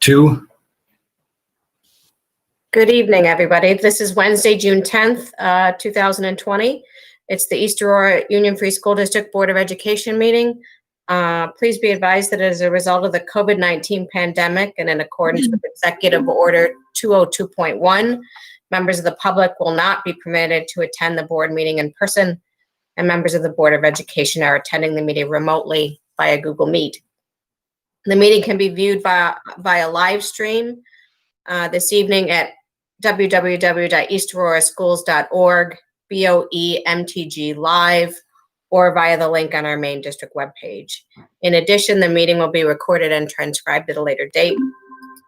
Two. Good evening, everybody. This is Wednesday, June 10th, 2020. It's the East Aurora Union Free School District Board of Education meeting. Please be advised that as a result of the COVID-19 pandemic and in accordance with Executive Order 202.1, members of the public will not be permitted to attend the board meeting in person, and members of the Board of Education are attending the meeting remotely via Google Meet. The meeting can be viewed via live stream this evening at www.eastaurora.schools.org, BOEMTG Live, or via the link on our main district webpage. In addition, the meeting will be recorded and transcribed at a later date.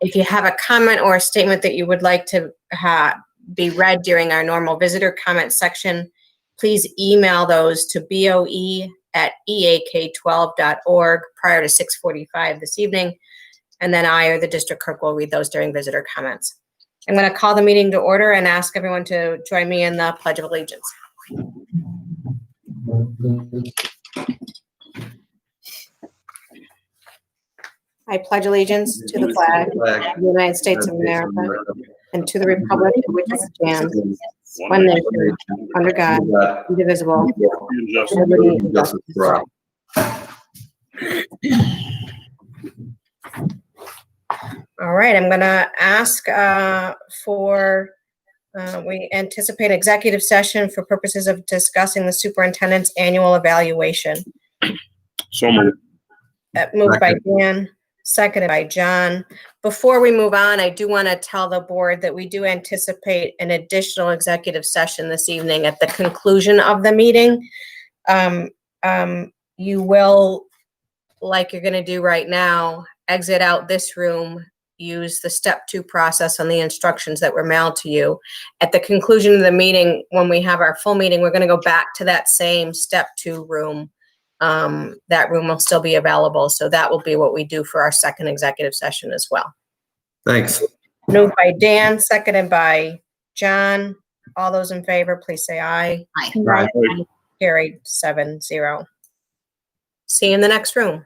If you have a comment or a statement that you would like to be read during our normal visitor comment section, please email those to boe@eak12.org prior to 6:45 this evening, and then I or the district clerk will read those during visitor comments. I'm going to call the meeting to order and ask everyone to join me in the Pledge of Allegiance. I pledge allegiance to the flag of the United States of America and to the republic in which it stands, one nation, under God, indivisible, with liberty and justice for all. All right, I'm going to ask we anticipate executive session for purposes of discussing the superintendent's annual evaluation. So moved. Moved by Dan, seconded by John. Before we move on, I do want to tell the board that we do anticipate an additional executive session this evening at the conclusion of the meeting. You will, like you're going to do right now, exit out this room, use the step 2 process on the instructions that were mailed to you. At the conclusion of the meeting, when we have our full meeting, we're going to go back to that same step 2 room. That room will still be available. So that will be what we do for our second executive session as well. Thanks. Moved by Dan, seconded by John. All those in favor, please say aye. Aye. Aye. Carried 7-0. See you in the next room.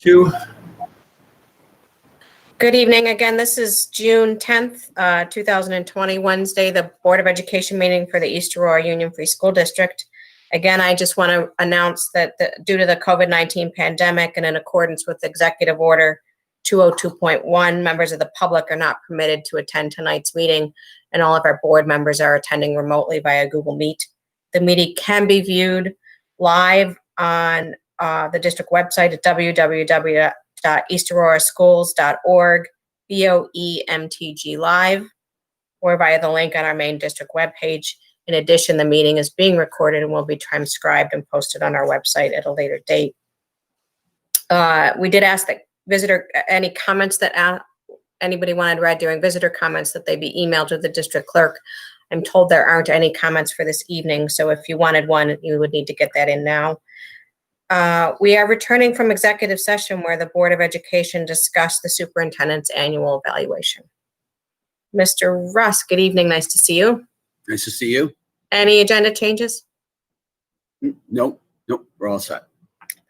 Q. Good evening. Again, this is June 10th, 2020, Wednesday, the Board of Education meeting for the East Aurora Union Free School District. Again, I just want to announce that due to the COVID-19 pandemic and in accordance with Executive Order 202.1, members of the public are not permitted to attend tonight's meeting, and all of our board members are attending remotely via Google Meet. The meeting can be viewed live on the district website at www.eastaurora.schools.org, BOEMTG Live, or via the link on our main district webpage. In addition, the meeting is being recorded and will be transcribed and posted on our website at a later date. We did ask that any comments that anybody wanted read during visitor comments, that they be emailed to the district clerk. I'm told there aren't any comments for this evening, so if you wanted one, you would need to get that in now. We are returning from executive session where the Board of Education discussed the superintendent's annual evaluation. Mr. Russ, good evening. Nice to see you. Nice to see you. Any agenda changes? Nope, we're all set.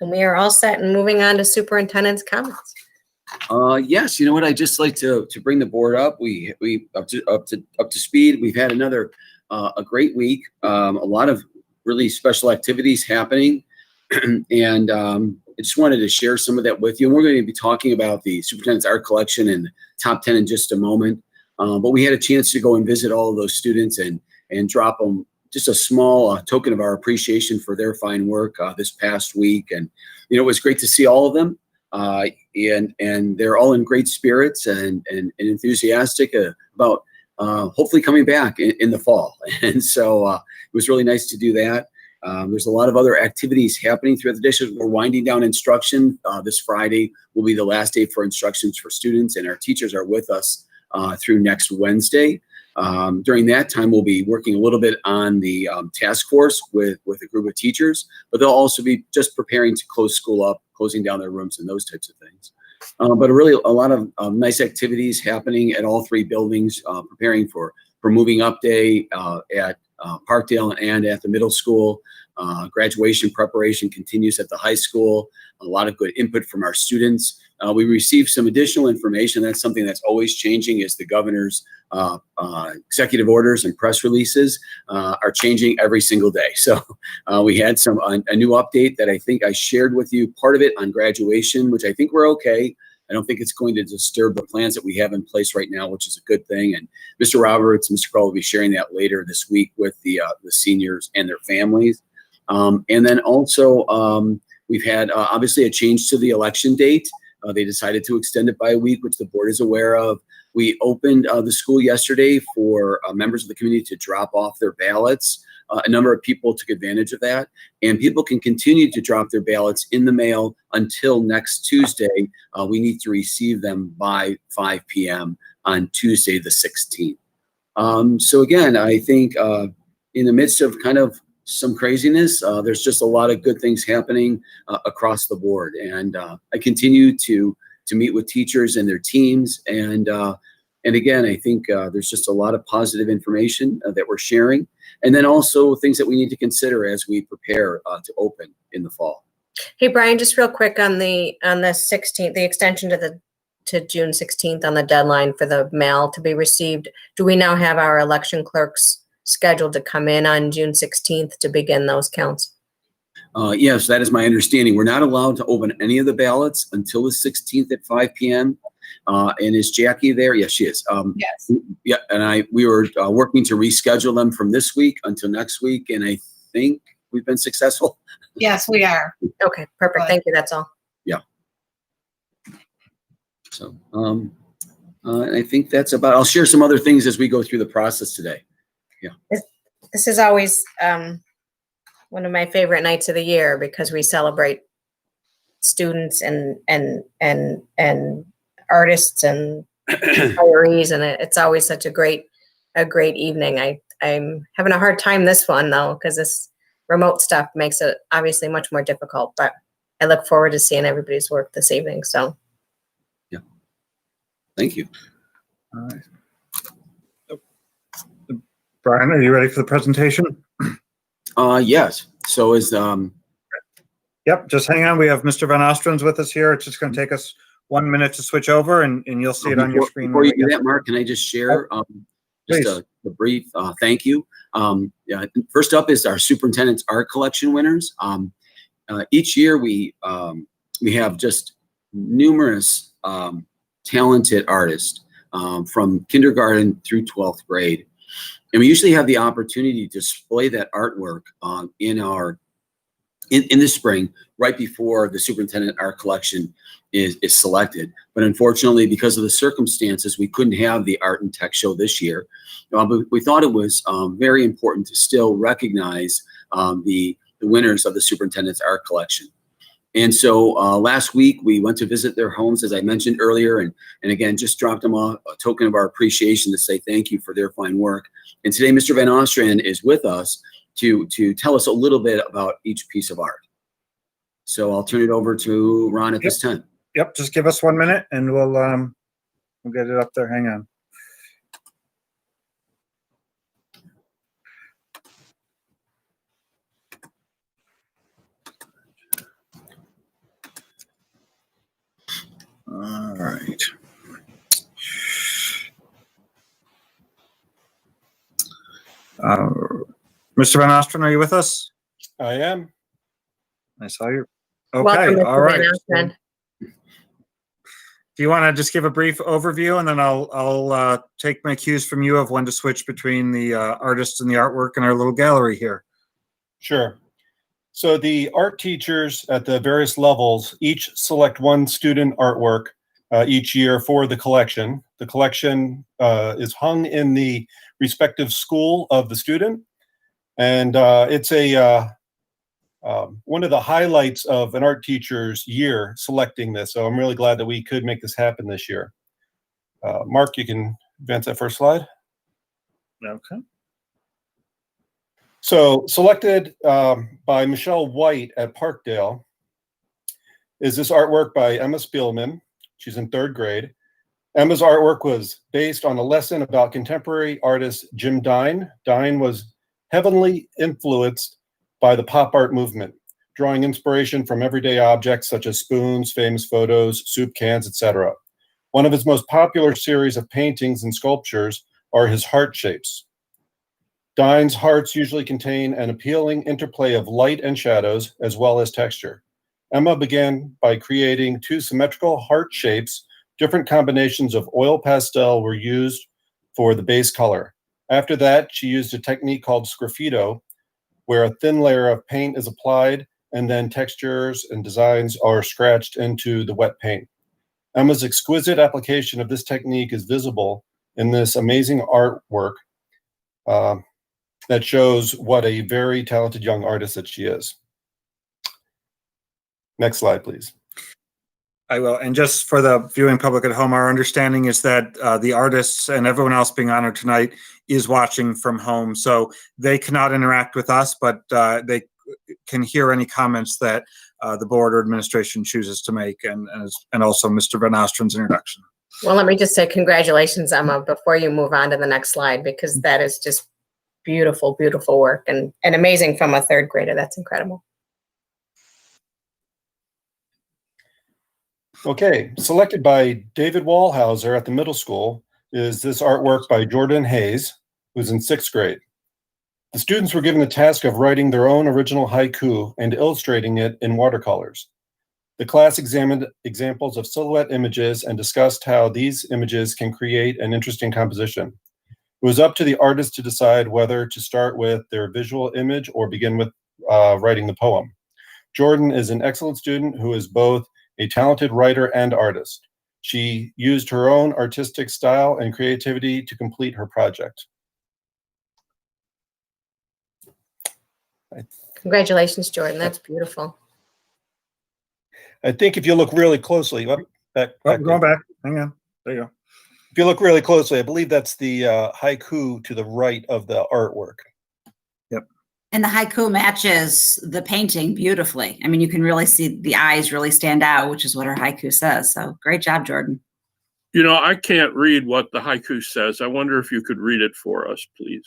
And we are all set and moving on to superintendent's comments. Yes, you know what? I'd just like to bring the board up. We up to speed. We've had another a great week. A lot of really special activities happening, and I just wanted to share some of that with you. And we're going to be talking about the superintendent's art collection and top 10 in just a moment. But we had a chance to go and visit all of those students and drop them just a small token of our appreciation for their fine work this past week. And you know, it was great to see all of them. And they're all in great spirits and enthusiastic about hopefully coming back in the fall. And so it was really nice to do that. There's a lot of other activities happening throughout the district. We're winding down instruction. This Friday will be the last day for instructions for students, and our teachers are with us through next Wednesday. During that time, we'll be working a little bit on the task force with a group of teachers, but they'll also be just preparing to close school up, closing down their rooms and those types of things. But really a lot of nice activities happening at all three buildings, preparing for moving up day at Parkdale and at the middle school. Graduation preparation continues at the high school. A lot of good input from our students. We received some additional information. That's something that's always changing, is the governor's executive orders and press releases are changing every single day. So we had a new update that I think I shared with you, part of it on graduation, which I think we're okay. I don't think it's going to disturb the plans that we have in place right now, which is a good thing. And Mr. Roberts, Mr. Kroll will be sharing that later this week with the seniors and their families. And then also we've had obviously a change to the election date. They decided to extend it by a week, which the board is aware of. We opened the school yesterday for members of the community to drop off their ballots. A number of people took advantage of that, and people can continue to drop their ballots in the mail until next Tuesday. We need to receive them by 5 p.m. on Tuesday, the 16th. So again, I think in the midst of kind of some craziness, there's just a lot of good things happening across the board. And I continue to meet with teachers and their teams. And again, I think there's just a lot of positive information that we're sharing. And then also things that we need to consider as we prepare to open in the fall. Hey, Brian, just real quick on the 16th, the extension to June 16th on the deadline for the mail to be received. Do we now have our election clerks scheduled to come in on June 16th to begin those counts? Yes, that is my understanding. We're not allowed to open any of the ballots until the 16th at 5 p.m. And is Jackie there? Yes, she is. Yes. Yeah, and we were working to reschedule them from this week until next week, and I think we've been successful. Yes, we are. Okay, perfect. Thank you. That's all. Yeah. So, and I think that's about. I'll share some other things as we go through the process today. Yeah. This is always one of my favorite nights of the year because we celebrate students and artists and retirees, and it's always such a great evening. I'm having a hard time this one though, because this remote stuff makes it obviously much more difficult, but I look forward to seeing everybody's work this evening. So yeah, thank you. All right. Brian, are you ready for the presentation? Yes. So is Yep, just hang on. We have Mr. Van Ostrand's with us here. It's just going to take us 1 minute to switch over, and you'll see it on your screen. Before you do that, Mark, can I just share just a brief thank you? Yeah, first up is our superintendent's art collection winners. Each year we have just numerous talented artists from kindergarten through 12th grade. And we usually have the opportunity to display that artwork in our in the spring, right before the superintendent art collection is selected. But unfortunately, because of the circumstances, we couldn't have the art and tech show this year. But we thought it was very important to still recognize the winners of the superintendent's art collection. And so last week we went to visit their homes, as I mentioned earlier, and again, just dropped them off a token of our appreciation to say thank you for their fine work. And today, Mr. Van Ostrand is with us to tell us a little bit about each piece of art. So I'll turn it over to Ron at this time. Yep, just give us 1 minute and we'll get it up there. Hang on. All right. Mr. Van Ostrand, are you with us? I am. I saw you. Welcome, Okay, Mr. all right. Van Ostrand. Do you want to just give a brief overview, and then I'll take my cues from you of when to switch between the artists and the artwork in our little gallery here. Sure. So the art teachers at the various levels each select one student artwork each year for the collection. The collection is hung in the respective school of the student, and it's one of the highlights of an art teacher's year selecting this. So I'm really glad that we could make this happen this year. Mark, you can advance that first slide. Okay. So selected by Michelle White at Parkdale is this artwork by Emma Spielman. She's in 3rd grade. Emma's artwork was based on a lesson about contemporary artist Jim Dine. Dine was heavily influenced by the pop art movement, drawing inspiration from everyday objects such as spoons, famous photos, soup cans, etc. One of his most popular series of paintings and sculptures are his heart shapes. Dine's hearts usually contain an appealing interplay of light and shadows, as well as texture. Emma began by creating 2 symmetrical heart shapes. Different combinations of oil pastel were used for the base color. After that, she used a technique called sgraffito, where a thin layer of paint is applied and then textures and designs are scratched into the wet paint. Emma's exquisite application of this technique is visible in this amazing artwork that shows what a very talented young artist that she is. Next slide, please. I will. And just for the viewing public at home, our understanding is that the artists and everyone else being honored tonight is watching from home. So they cannot interact with us, but they can hear any comments that the board or administration chooses to make, and also Mr. Van Ostrand's introduction. Well, let me just say congratulations, Emma, before you move on to the next slide, because that is just beautiful, beautiful work and amazing from a 3rd grader. That's incredible. Okay, selected by David Wallhauser at the middle school is this artwork by Jordan Hayes, who's in 6th grade. The students were given the task of writing their own original haiku and illustrating it in watercolors. The class examined examples of silhouette images and discussed how these images can create an interesting composition. It was up to the artist to decide whether to start with their visual image or begin with writing the poem. Jordan is an excellent student who is both a talented writer and artist. She used her own artistic style and creativity to complete her project. Congratulations, Jordan. That's beautiful. I think if you look really closely, Going back. Hang on. There you go. If you look really closely, I believe that's the haiku to the right of the artwork. Yep. And the haiku matches the painting beautifully. I mean, you can really see the eyes really stand out, which is what her haiku says. So great job, Jordan. You know, I can't read what the haiku says. I wonder if you could read it for us, please.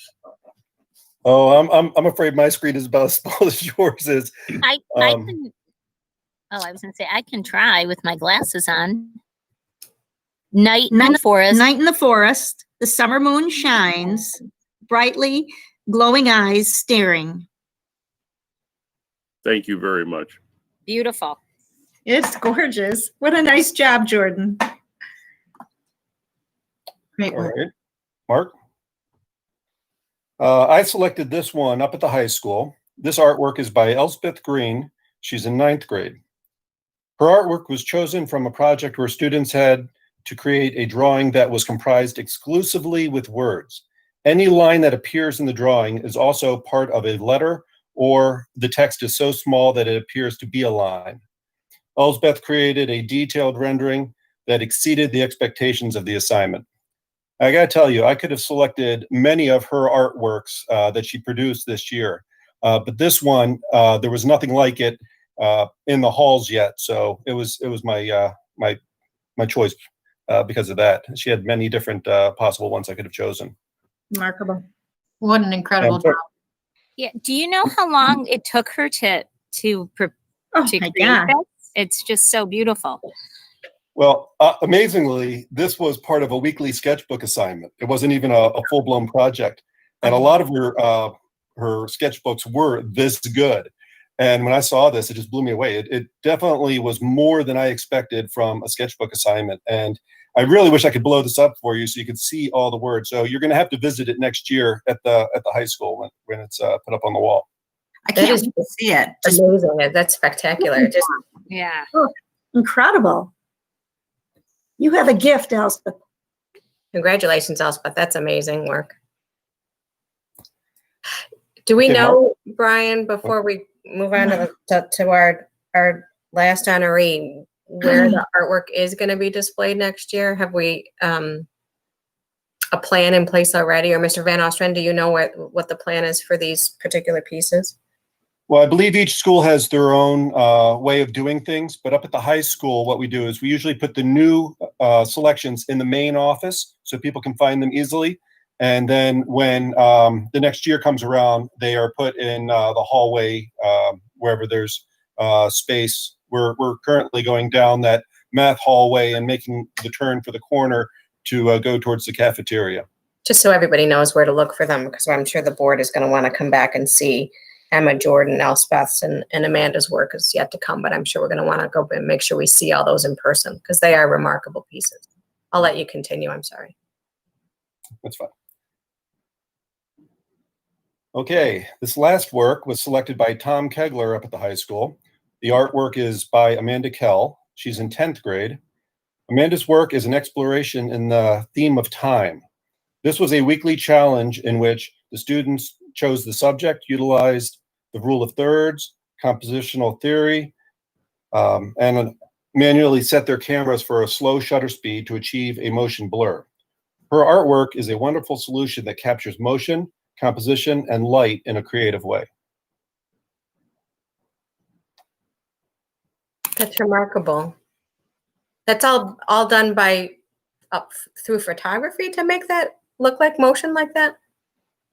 Oh, I'm afraid my screen is about as small as yours is. I can. Oh, I was going to say I can try with my glasses on. Night in the forest. Night in the forest. The summer moon shines, brightly glowing eyes staring. Thank you very much. Beautiful. It's gorgeous. What a nice job, Jordan. Great All work. right, Mark. I selected this one up at the high school. This artwork is by Elspeth Green. She's in 9th grade. Her artwork was chosen from a project where students had to create a drawing that was comprised exclusively with words. Any line that appears in the drawing is also part of a letter, or the text is so small that it appears to be a line. Elsbeth created a detailed rendering that exceeded the expectations of the assignment. I gotta tell you, I could have selected many of her artworks that she produced this year, but this one, there was nothing like it in the halls yet, so it was my my choice because of that. She had many different possible ones I could have chosen. Remarkable. What an incredible Um, job. Yeah. Do you know how long it took her to Oh to my create God. this? It's just so beautiful. Well, amazingly, this was part of a weekly sketchbook assignment. It wasn't even a full-blown project, and a lot of her sketchbooks were this good. And when I saw this, it just blew me away. It definitely was more than I expected from a sketchbook assignment. And I really wish I could blow this up for you so you could see all the words. So you're going to have to visit it next year at the high school when it's put up on the wall. I That can't is wait to see it. Just amazing. That's spectacular. Just Yeah. Incredible. You have a gift, Elspeth. congratulations, Elspeth. That's amazing work. Do we Okay, know, Brian, before we move on to our last honoree, where the artwork is going to be displayed next year? Have we a plan in place already? Or Mr. Van Ostren, do you know what the plan is for these particular pieces? Well, I believe each school has their own way of doing things, but up at the high school, what we do is we usually put the new selections in the main office so people can find them easily. And then when the next year comes around, they are put in the hallway wherever there's space. We're currently going down that math hallway and making the turn for the corner to go towards the cafeteria. Just so everybody knows where to look for them, because I'm sure the board is going to want to come back and see Emma, Jordan, Elspeth's, and Amanda's work is yet to come, but I'm sure we're going to want to go and make sure we see all those in person because they are remarkable pieces. I'll let you continue. I'm sorry. That's fine. Okay, this last work was selected by Tom Kegler up at the high school. The artwork is by Amanda Kell. She's in 10th grade. Amanda's work is an exploration in the theme of time. This was a weekly challenge in which the students chose the subject, utilized the rule of thirds, compositional theory, and manually set their cameras for a slow shutter speed to achieve a motion blur. Her artwork is a wonderful solution that captures motion, composition, and light in a creative way. That's remarkable. That's all done by through photography to make that look like motion like that?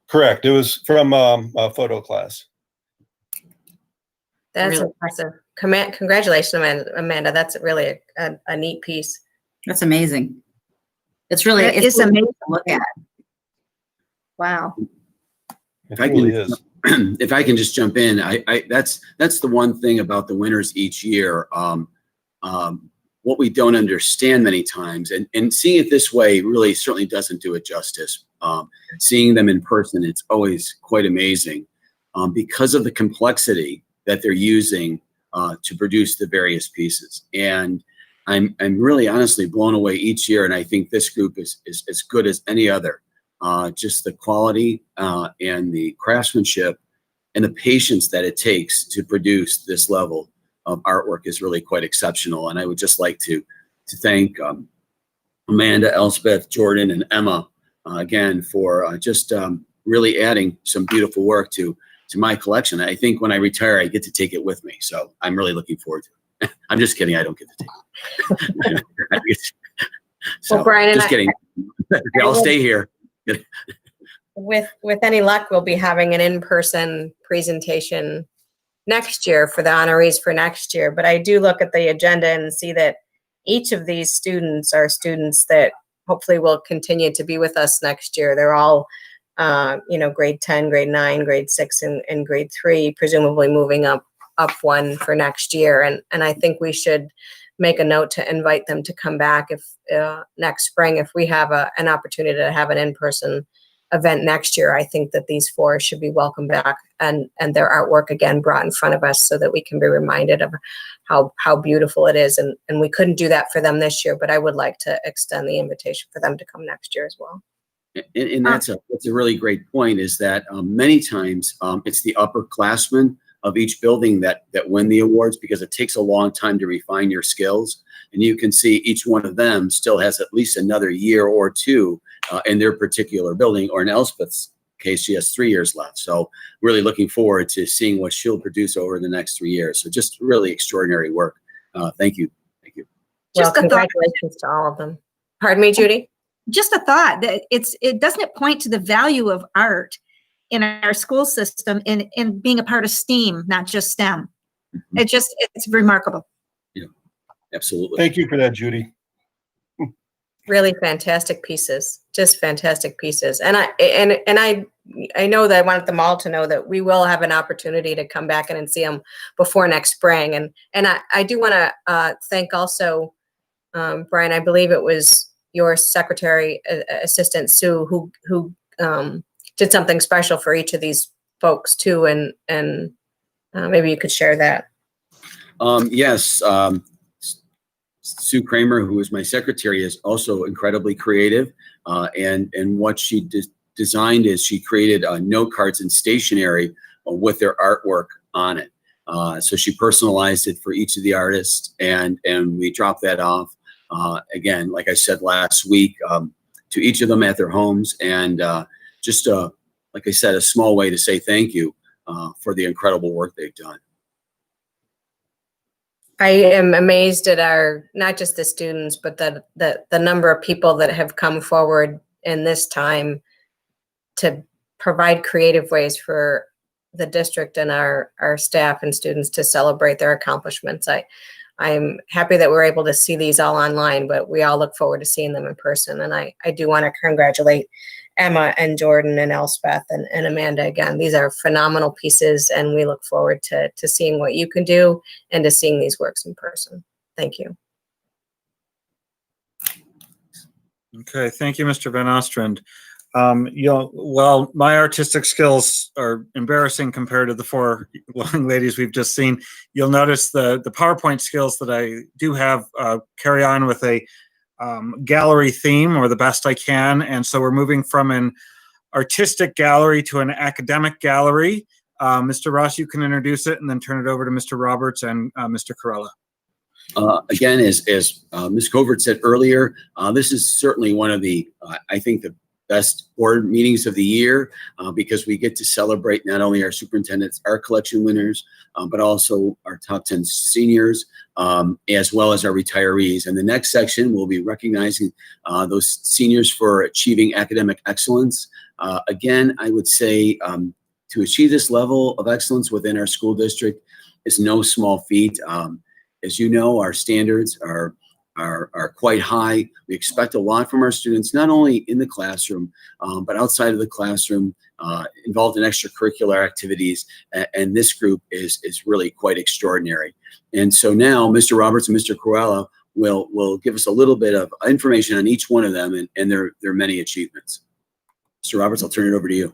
Correct. It was from a photo class. That's Really? impressive. Congratulations, Amanda. That's really a neat piece. That's amazing. It's really That it's is amazing. to look at. Wow. It If I really can- is. If I can just jump in, that's the one thing about the winners each year. What we don't understand many times, and seeing it this way really certainly doesn't do it justice. Seeing them in person, it's always quite amazing because of the complexity that they're using to produce the various pieces. And I'm really honestly blown away each year, and I think this group is as good as any other. Just the quality and the craftsmanship and the patience that it takes to produce this level of artwork is really quite exceptional. And I would just like to thank Amanda, Elspeth, Jordan, and Emma again for just really adding some beautiful work to my collection. I think when I retire, I get to take it with me. So I'm really looking forward to it. I'm just kidding. I don't get to take it. So, Well, Brian, just kidding. I'll stay here. With any luck, we'll be having an in-person presentation next year for the honorees for next year. But I do look at the agenda and see that each of these students are students that hopefully will continue to be with us next year. They're all, grade 10, grade 9, grade 6, and grade 3, presumably moving up one for next year. And I think we should make a note to invite them to come back if next spring, if we have an opportunity to have an in-person event next year, I think that these four should be welcomed back and their artwork again brought in front of us so that we can be reminded of how beautiful it is. And we couldn't do that for them this year, but I would like to extend the invitation for them to come next year as well. And that's a really great point, is that many times it's the upperclassmen of each building that win the awards, because it takes a long time to refine your skills. And you can see each one of them still has at least another year or two in their particular building, or in Elspeth's case, she has 3 years left. So really looking forward to seeing what she'll produce over the next 3 years. So just really extraordinary work. Thank you. Thank you. Well, Just a thought. congratulations to all of them. Pardon me, Judy? Just a thought that it doesn't point to the value of art in our school system in being a part of STEAM, not just STEM. It's remarkable. Yeah, absolutely. Thank you for that, Judy. Really fantastic pieces, just fantastic pieces. And I know that I want them all to know that we will have an opportunity to come back in and see them before next spring. And I do want to thank also, Brian, I believe it was your secretary assistant, Sue, who did something special for each of these folks too. And maybe you could share that. Yes. Sue Kramer, who is my secretary, is also incredibly creative. And what she designed is she created note cards and stationery with their artwork on it. So she personalized it for each of the artists, and we dropped that off. Again, like I said last week, to each of them at their homes, and just like I said, a small way to say thank you for the incredible work they've done. I am amazed at not just the students, but the number of people that have come forward in this time to provide creative ways for the district and our staff and students to celebrate their accomplishments. I'm happy that we're able to see these all online, but we all look forward to seeing them in person. And I do want to congratulate Emma and Jordan and Elspeth and Amanda again. These are phenomenal pieces, and we look forward to seeing what you can do and to seeing these works in person. Thank you. Okay, thank you, Mr. Van Ostrand. Well, my artistic skills are embarrassing compared to the four young ladies we've just seen. You'll notice the PowerPoint skills that I do have carry on with a gallery theme, or the best I can. And so we're moving from an artistic gallery to an academic gallery. Mr. Ross, you can introduce it and then turn it over to Mr. Roberts and Mr. Corella. Again, as Ms. Covert said earlier, this is certainly one of the, I think, the best board meetings of the year, because we get to celebrate not only our superintendent's art collection winners, but also our top 10 seniors, as well as our retirees. And the next section will be recognizing those seniors for achieving academic excellence. Again, I would say to achieve this level of excellence within our school district is no small feat. As you know, our standards are quite high. We expect a lot from our students, not only in the classroom, but outside of the classroom, involved in extracurricular activities. And this group is really quite extraordinary. And so now Mr. Roberts and Mr. Corella will give us a little bit of information on each one of them and their many achievements. Mr. Roberts, I'll turn it over to you.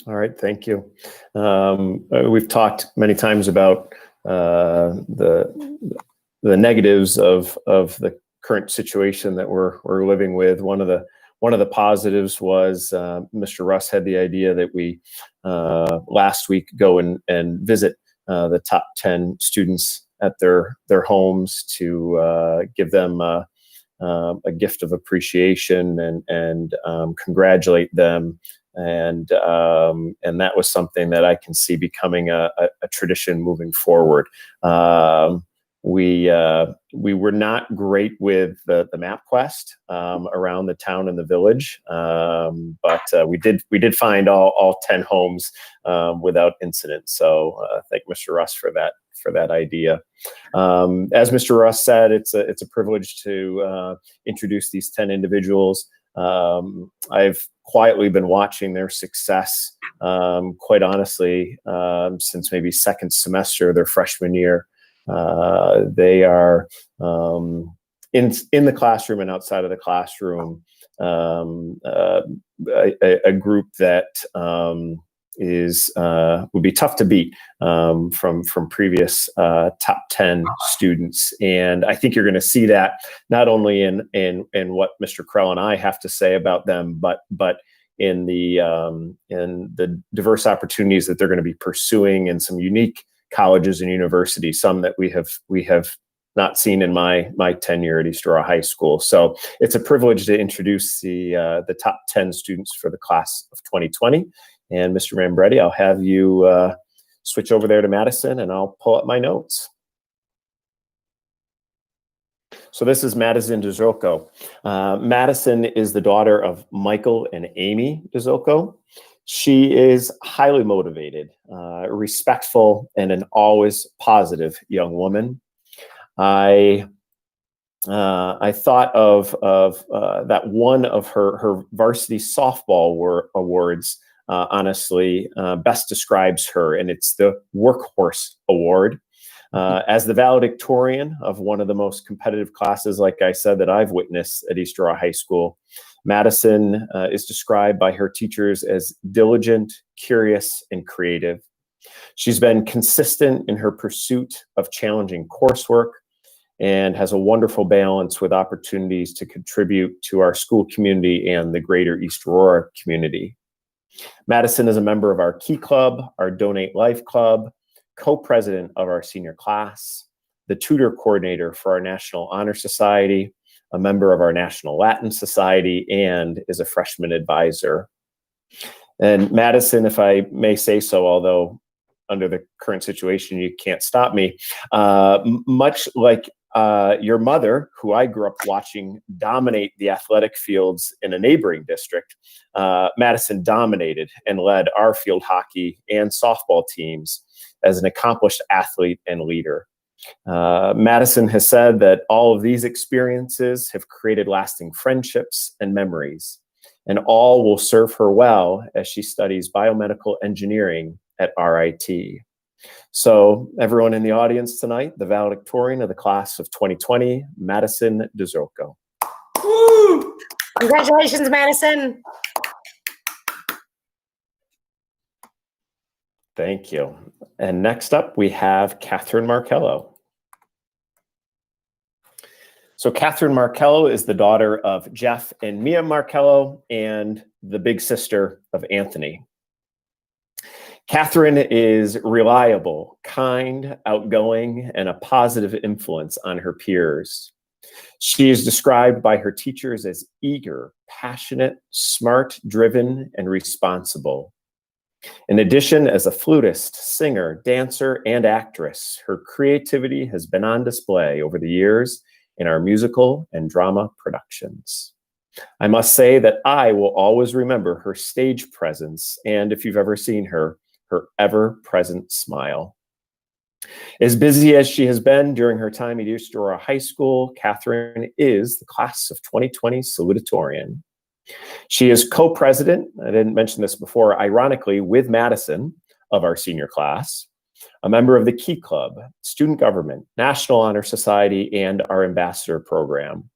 All right, thank you. We've talked many times about the negatives of the current situation that we're living with. One of the positives was Mr. Russ had the idea that we last week go and visit the top 10 students at their homes to give them a gift of appreciation and congratulate them. And that was something that I can see becoming a tradition moving forward. We were not great with the map quest around the town and the village, but we did find all 10 homes without incident. So thank Mr. Russ for that idea. As Mr. Russ said, it's a privilege to introduce these 10 individuals. I've quietly been watching their success, quite honestly, since maybe second semester of their freshman year. They are in the classroom and outside of the classroom a group that would be tough to beat from previous top 10 students. And I think you're going to see that not only in what Mr. Krell and I have to say about them, but in the diverse opportunities that they're going to be pursuing in some unique colleges and universities, some that we have not seen in my tenure at East Aurora High School. So it's a privilege to introduce the top 10 students for the class of 2020. And Mr. Mambretti, I'll have you switch over there to Madison, and I'll pull up my notes. So this is Madison DeZocco. Madison is the daughter of Michael and Amy DeZocco. She is highly motivated, respectful, and an always positive young woman. I thought of that one of her varsity softball awards honestly best describes her, and it's the Workhorse Award. As the valedictorian of one of the most competitive classes, like I said, that I've witnessed at East Aurora High School, Madison is described by her teachers as diligent, curious, and creative. She's been consistent in her pursuit of challenging coursework and has a wonderful balance with opportunities to contribute to our school community and the greater East Aurora community. Madison is a member of our Key Club, our Donate Life Club, co-president of our senior class, the tutor coordinator for our National Honor Society, a member of our National Latin Society, and is a freshman advisor. And Madison, if I may say so, although under the current situation, you can't stop me, much like your mother, who I grew up watching dominate the athletic fields in a neighboring district, Madison dominated and led our field hockey and softball teams as an accomplished athlete and leader. Madison has said that all of these experiences have created lasting friendships and memories, and all will serve her well as she studies biomedical engineering at RIT. So everyone in the audience tonight, the valedictorian of the class of 2020, Madison DeZocco. Woo! Congratulations, Madison. Thank you. And next up, we have Catherine Markello. So Catherine Markello is the daughter of Jeff and Mia Markello and the big sister of Anthony. Catherine is reliable, kind, outgoing, and a positive influence on her peers. She is described by her teachers as eager, passionate, smart, driven, and responsible. In addition, as a flutist, singer, dancer, and actress, her creativity has been on display over the years in our musical and drama productions. I must say that I will always remember her stage presence, and if you've ever seen her, her ever-present smile. As busy as she has been during her time at East Aurora High School, Catherine is the class of 2020 salutatorian. She is co-president, I didn't mention this before, ironically, with Madison of our senior class, a member of the Key Club, Student Government, National Honor Society, and our Ambassador Program.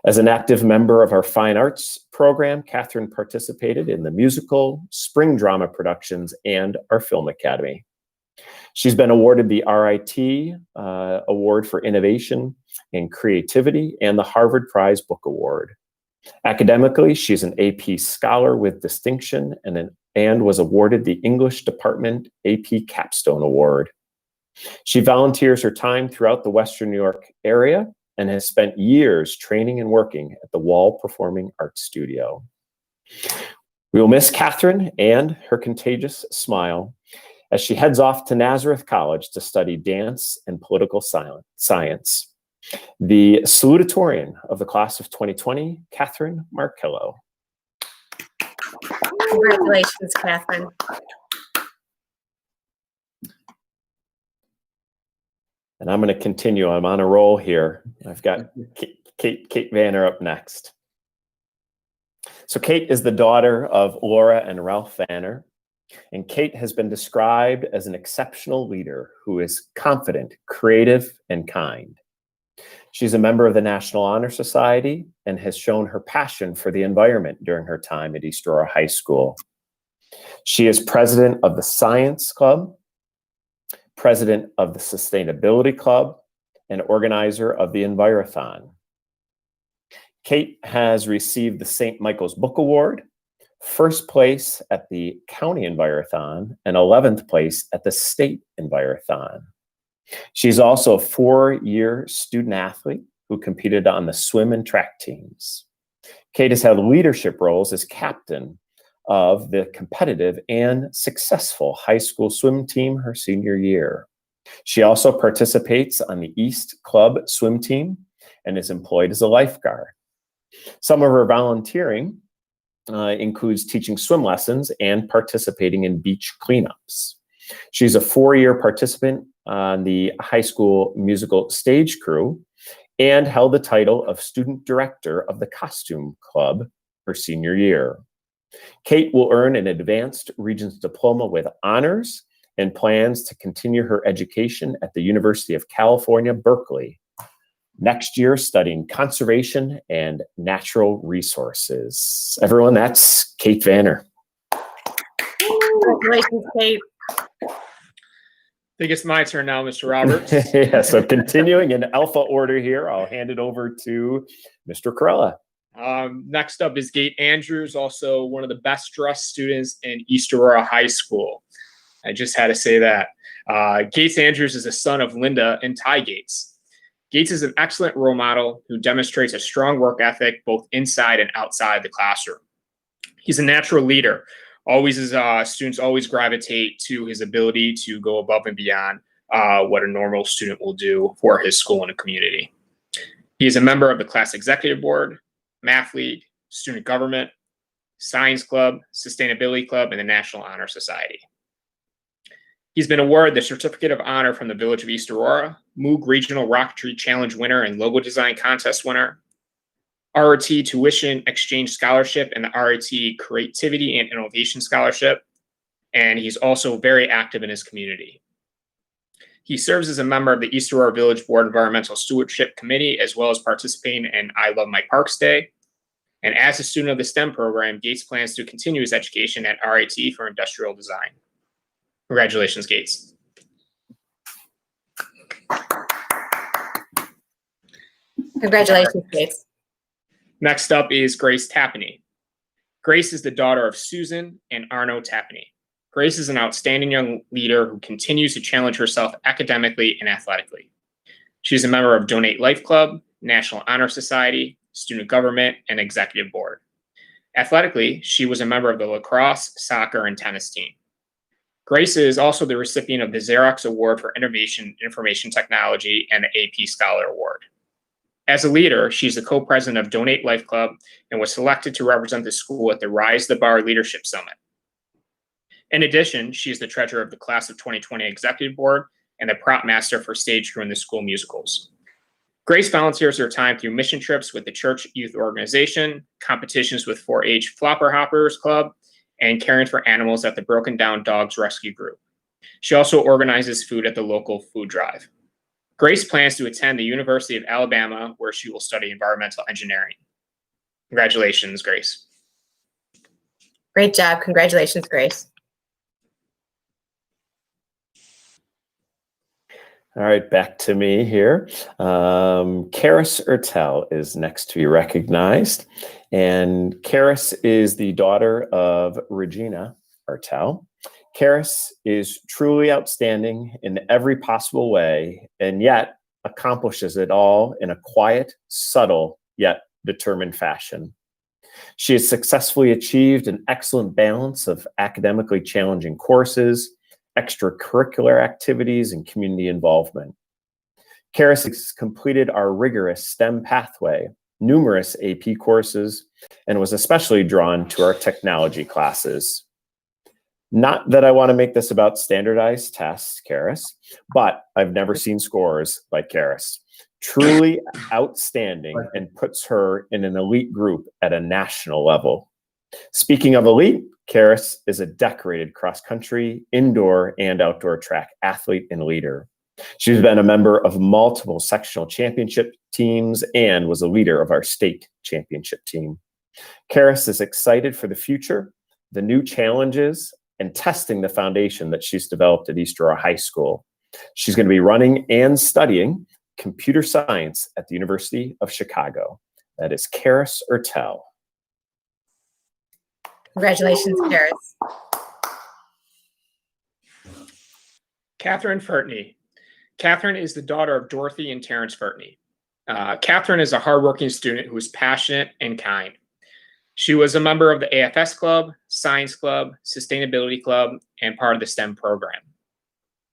As an active member of our Fine Arts program, Catherine participated in the musical, spring drama productions, and our Film Academy. She's been awarded the RIT Award for Innovation and Creativity and the Harvard Prize Book Award. Academically, she's an AP Scholar with Distinction and was awarded the English Department AP Capstone Award. She volunteers her time throughout the Western New York area and has spent years training and working at the Wall Performing Arts Studio. We will miss Catherine and her contagious smile as she heads off to Nazareth College to study dance and political science. The salutatorian of the class of 2020, Catherine Markello. Congratulations, Catherine. And I'm going to continue. I'm on a roll here. I've got Kate Vanner up next. So Kate is the daughter of Laura and Ralph Vanner. And Kate has been described as an exceptional leader who is confident, creative, and kind. She's a member of the National Honor Society and has shown her passion for the environment during her time at East Aurora High School. She is president of the Science Club, president of the Sustainability Club, and organizer of the Envirothon. Kate has received the St. Michael's Book Award, first place at the County Envirothon, and 11th place at the State Envirothon. She's also a 4-year student athlete who competed on the swim and track teams. Kate has had leadership roles as captain of the competitive and successful high school swim team her senior year. She also participates on the East Club swim team and is employed as a lifeguard. Some of her volunteering includes teaching swim lessons and participating in beach cleanups. She's a 4-year participant on the high school musical stage crew and held the title of student director of the costume club her senior year. Kate will earn an advanced Regents diploma with honors and plans to continue her education at the University of California, Berkeley, next year studying conservation and natural resources. Everyone, that's Kate Vanner. Congratulations, Kate. I think it's my turn now, Mr. Roberts. Yeah, so continuing in alpha order here, I'll hand it over to Mr. Corella. Next up is Gate Andrews, also one of the best dressed students in East Aurora High School. I just had to say that. Gates Andrews is the son of Linda and Ty Gates. Gates is an excellent role model who demonstrates a strong work ethic both inside and outside the classroom. He's a natural leader. Students always gravitate to his ability to go above and beyond what a normal student will do for his school and the community. He is a member of the class executive board, math league, student government, science club, sustainability club, and the National Honor Society. He's been awarded the Certificate of Honor from the Village of East Aurora, Moog Regional Rocketry Challenge winner and Logo Design Contest winner, RIT Tuition Exchange Scholarship, and the RIT Creativity and Innovation Scholarship. And he's also very active in his community. He serves as a member of the East Aurora Village Board Environmental Stewardship Committee, as well as participating in I Love My Parks Day. And as a student of the STEM program, Gates plans to continue his education at RIT for industrial design. Congratulations, Gates. Congratulations, Gates. Next up is Grace Tapany. Grace is the daughter of Susan and Arno Tapany. Grace is an outstanding young leader who continues to challenge herself academically and athletically. She's a member of Donate Life Club, National Honor Society, Student Government, and Executive Board. Athletically, she was a member of the lacrosse, soccer, and tennis team. Grace is also the recipient of the Xerox Award for Innovation in Information Technology and the AP Scholar Award. As a leader, she's the co-president of Donate Life Club and was selected to represent the school at the Rise the Bar Leadership Summit. In addition, she is the treasurer of the Class of 2020 Executive Board and the prop master for stage crew in the school musicals. Grace volunteers her time through mission trips with the church youth organization, competitions with 4-H Flopper Hoppers Club, and caring for animals at the Broken Down Dogs Rescue Group. She also organizes food at the local food drive. Grace plans to attend the University of Alabama, where she will study environmental engineering. Congratulations, Grace. Great job. Congratulations, Grace. All right, back to me here. Karis Ertel is next to be recognized. And Karis is the daughter of Regina Ertel. Karis is truly outstanding in every possible way, and yet accomplishes it all in a quiet, subtle, yet determined fashion. She has successfully achieved an excellent balance of academically challenging courses, extracurricular activities, and community involvement. Karis has completed our rigorous STEM pathway, numerous AP courses, and was especially drawn to our technology classes. Not that I want to make this about standardized tests, Karis, but I've never seen scores like Karis. Truly outstanding and puts her in an elite group at a national level. Speaking of elite, Karis is a decorated cross-country, indoor, and outdoor track athlete and leader. She's been a member of multiple sectional championship teams and was a leader of our state championship team. Karis is excited for the future, the new challenges, and testing the foundation that she's developed at East Aurora High School. She's going to be running and studying computer science at the University of Chicago. That is Karis Ertel. Congratulations, Karis. Catherine Fertney. Catherine is the daughter of Dorothy and Terrence Fertney. Catherine is a hardworking student who is passionate and kind. She was a member of the AFS Club, Science Club, Sustainability Club, and part of the STEM program.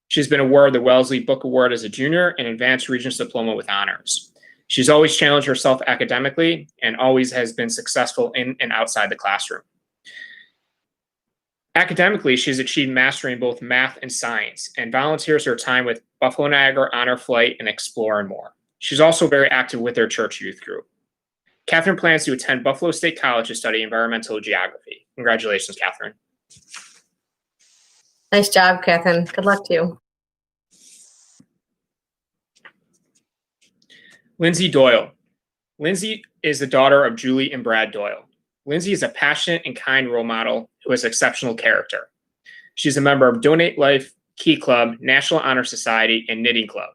She's been awarded the Wellesley Book Award as a junior and Advanced Regents Diploma with honors. She's always challenged herself academically and always has been successful in and outside the classroom. Academically, she's achieved mastery in both math and science and volunteers her time with Buffalo Niagara Honor Flight and Explore and more. She's also very active with their church youth group. Catherine plans to attend Buffalo State College to study environmental geography. Congratulations, Catherine. Nice job, Catherine. Good luck to you. Lindsay Doyle. Lindsay is the daughter of Julie and Brad Doyle. Lindsay is a passionate and kind role model who has exceptional character. She's a member of Donate Life, Key Club, National Honor Society, and Knitting Club.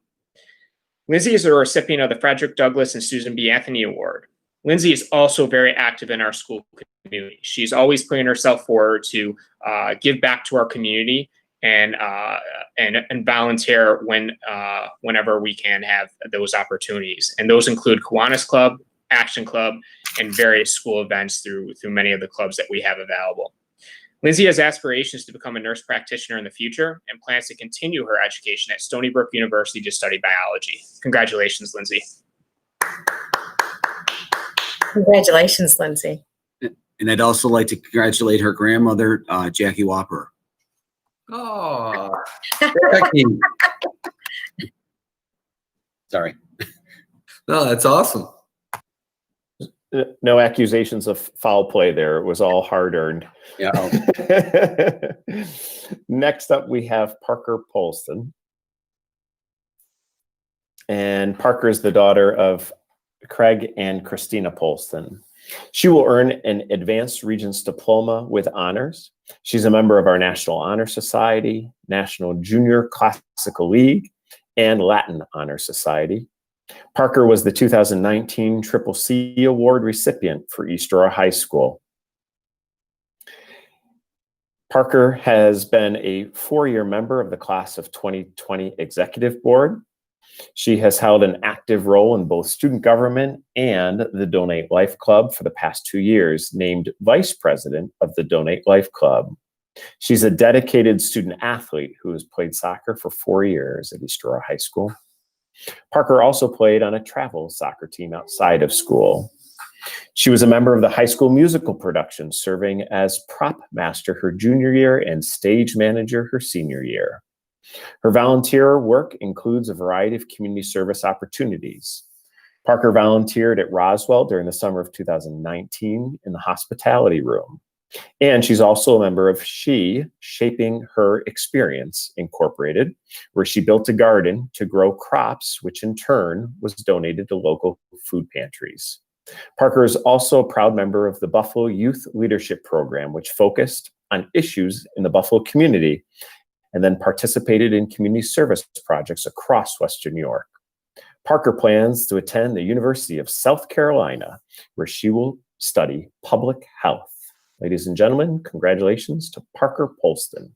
Lindsay is a recipient of the Frederick Douglass and Susan B. Anthony Award. Lindsay is also very active in our school community. She's always putting herself forward to give back to our community and volunteer whenever we can have those opportunities. And those include Kiwanis Club, Action Club, and various school events through many of the clubs that we have available. Lindsay has aspirations to become a nurse practitioner in the future and plans to continue her education at Stony Brook University to study biology. Congratulations, Lindsay. Congratulations, Lindsay. And I'd also like to congratulate her grandmother, Jackie Whopper. Oh, sorry. No, that's awesome. No accusations of foul play there. It was all hard-earned. Yeah. Next up, we have Parker Polston. And Parker is the daughter of Craig and Christina Polston. She will earn an Advanced Regents Diploma with honors. She's a member of our National Honor Society, National Junior Classical League, and Latin Honor Society. Parker was the 2019 Triple C Award recipient for East Aurora High School. Parker has been a 4-year member of the class of 2020 Executive Board. She has held an active role in both student government and the Donate Life Club for the past 2 years, named Vice President of the Donate Life Club. She's a dedicated student athlete who has played soccer for 4 years at East Aurora High School. Parker also played on a travel soccer team outside of school. She was a member of the high school musical production, serving as prop master her junior year and stage manager her senior year. Her volunteer work includes a variety of community service opportunities. Parker volunteered at Roswell during the summer of 2019 in the hospitality room. And she's also a member of Shaping Her Experience Incorporated, where she built a garden to grow crops, which in turn was donated to local food pantries. Parker is also a proud member of the Buffalo Youth Leadership Program, which focused on issues in the Buffalo community and then participated in community service projects across Western New York. Parker plans to attend the University of South Carolina, where she will study public health. Ladies and gentlemen, congratulations to Parker Polston.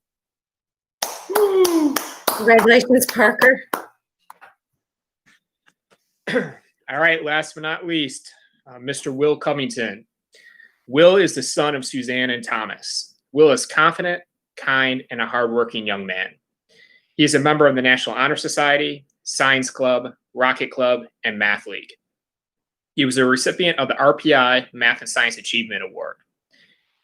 Congratulations, Parker. All right, last but not least, Mr. Will Covington. Will is the son of Suzanne and Thomas. Will is confident, kind, and a hardworking young man. He is a member of the National Honor Society, Science Club, Rocket Club, and Math League. He was a recipient of the RPI Math and Science Achievement Award.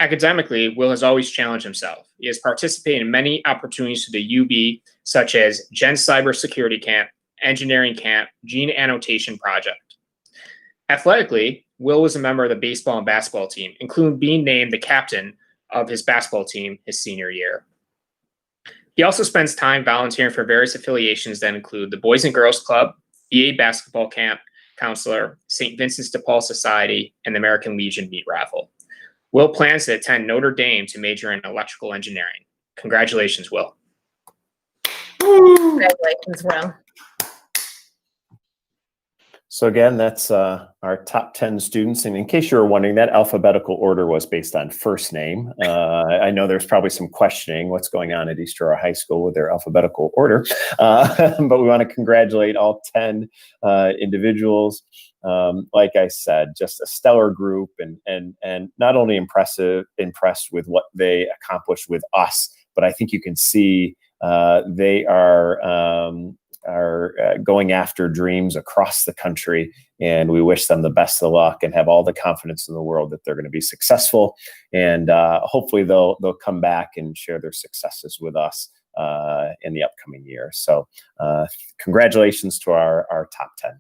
Academically, Will has always challenged himself. He has participated in many opportunities to the UB, such as Gen Cybersecurity Camp, Engineering Camp, Gene Annotation Project. Athletically, Will was a member of the baseball and basketball team, including being named the captain of his basketball team his senior year. He also spends time volunteering for various affiliations that include the Boys and Girls Club, VA Basketball Camp, Counselor, St. Vincent's de Paul Society, and the American Legion Meat Raffle. Will plans to attend Notre Dame to major in electrical engineering. Congratulations, Will. Congratulations, Will. So again, that's our top 10 students. And in case you were wondering, that alphabetical order was based on first name. I know there's probably some questioning what's going on at East Aurora High School with their alphabetical order. But we want to congratulate all 10 individuals. Like I said, just a stellar group, and not only impressed with what they accomplished with us, but I think you can see they are going after dreams across the country, and we wish them the best of luck and have all the confidence in the world that they're going to be successful, and hopefully they'll come back and share their successes with us in the upcoming year. So congratulations to our top 10.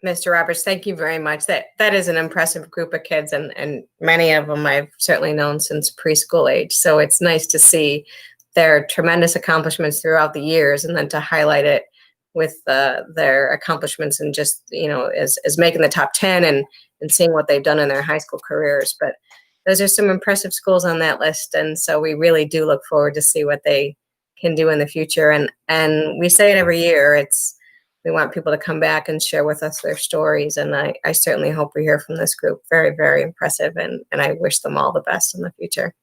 Mr. Roberts, thank you very much. That is an impressive group of kids, and many of them I've certainly known since preschool age. So it's nice to see their tremendous accomplishments throughout the years, and then to highlight it with their accomplishments and just, as making the top 10 and seeing what they've done in their high school careers. But those are some impressive schools on that list. And so we really do look forward to see what they can do in the future. And we say it every year, we want people to come back and share with us their stories. And I certainly hope we hear from this group. Very, very impressive. And I wish them all the best in the future.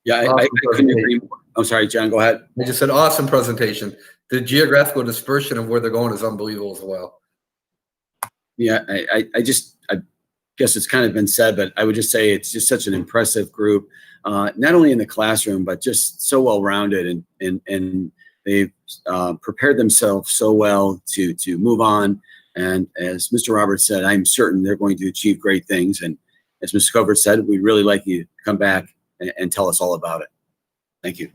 Yeah, I couldn't agree more. I'm sorry, John, go ahead. I just said awesome presentation. The geographical dispersion of where they're going is unbelievable as well. Yeah, I guess it's kind of been said, but I would just say it's just such an impressive group, not only in the classroom, but just so well-rounded, and they've prepared themselves so well to move on. And as Mr. Roberts said, I'm certain they're going to achieve great things. And as Mr. Covert said, we'd really like you to come back and tell us all about it. Thank you.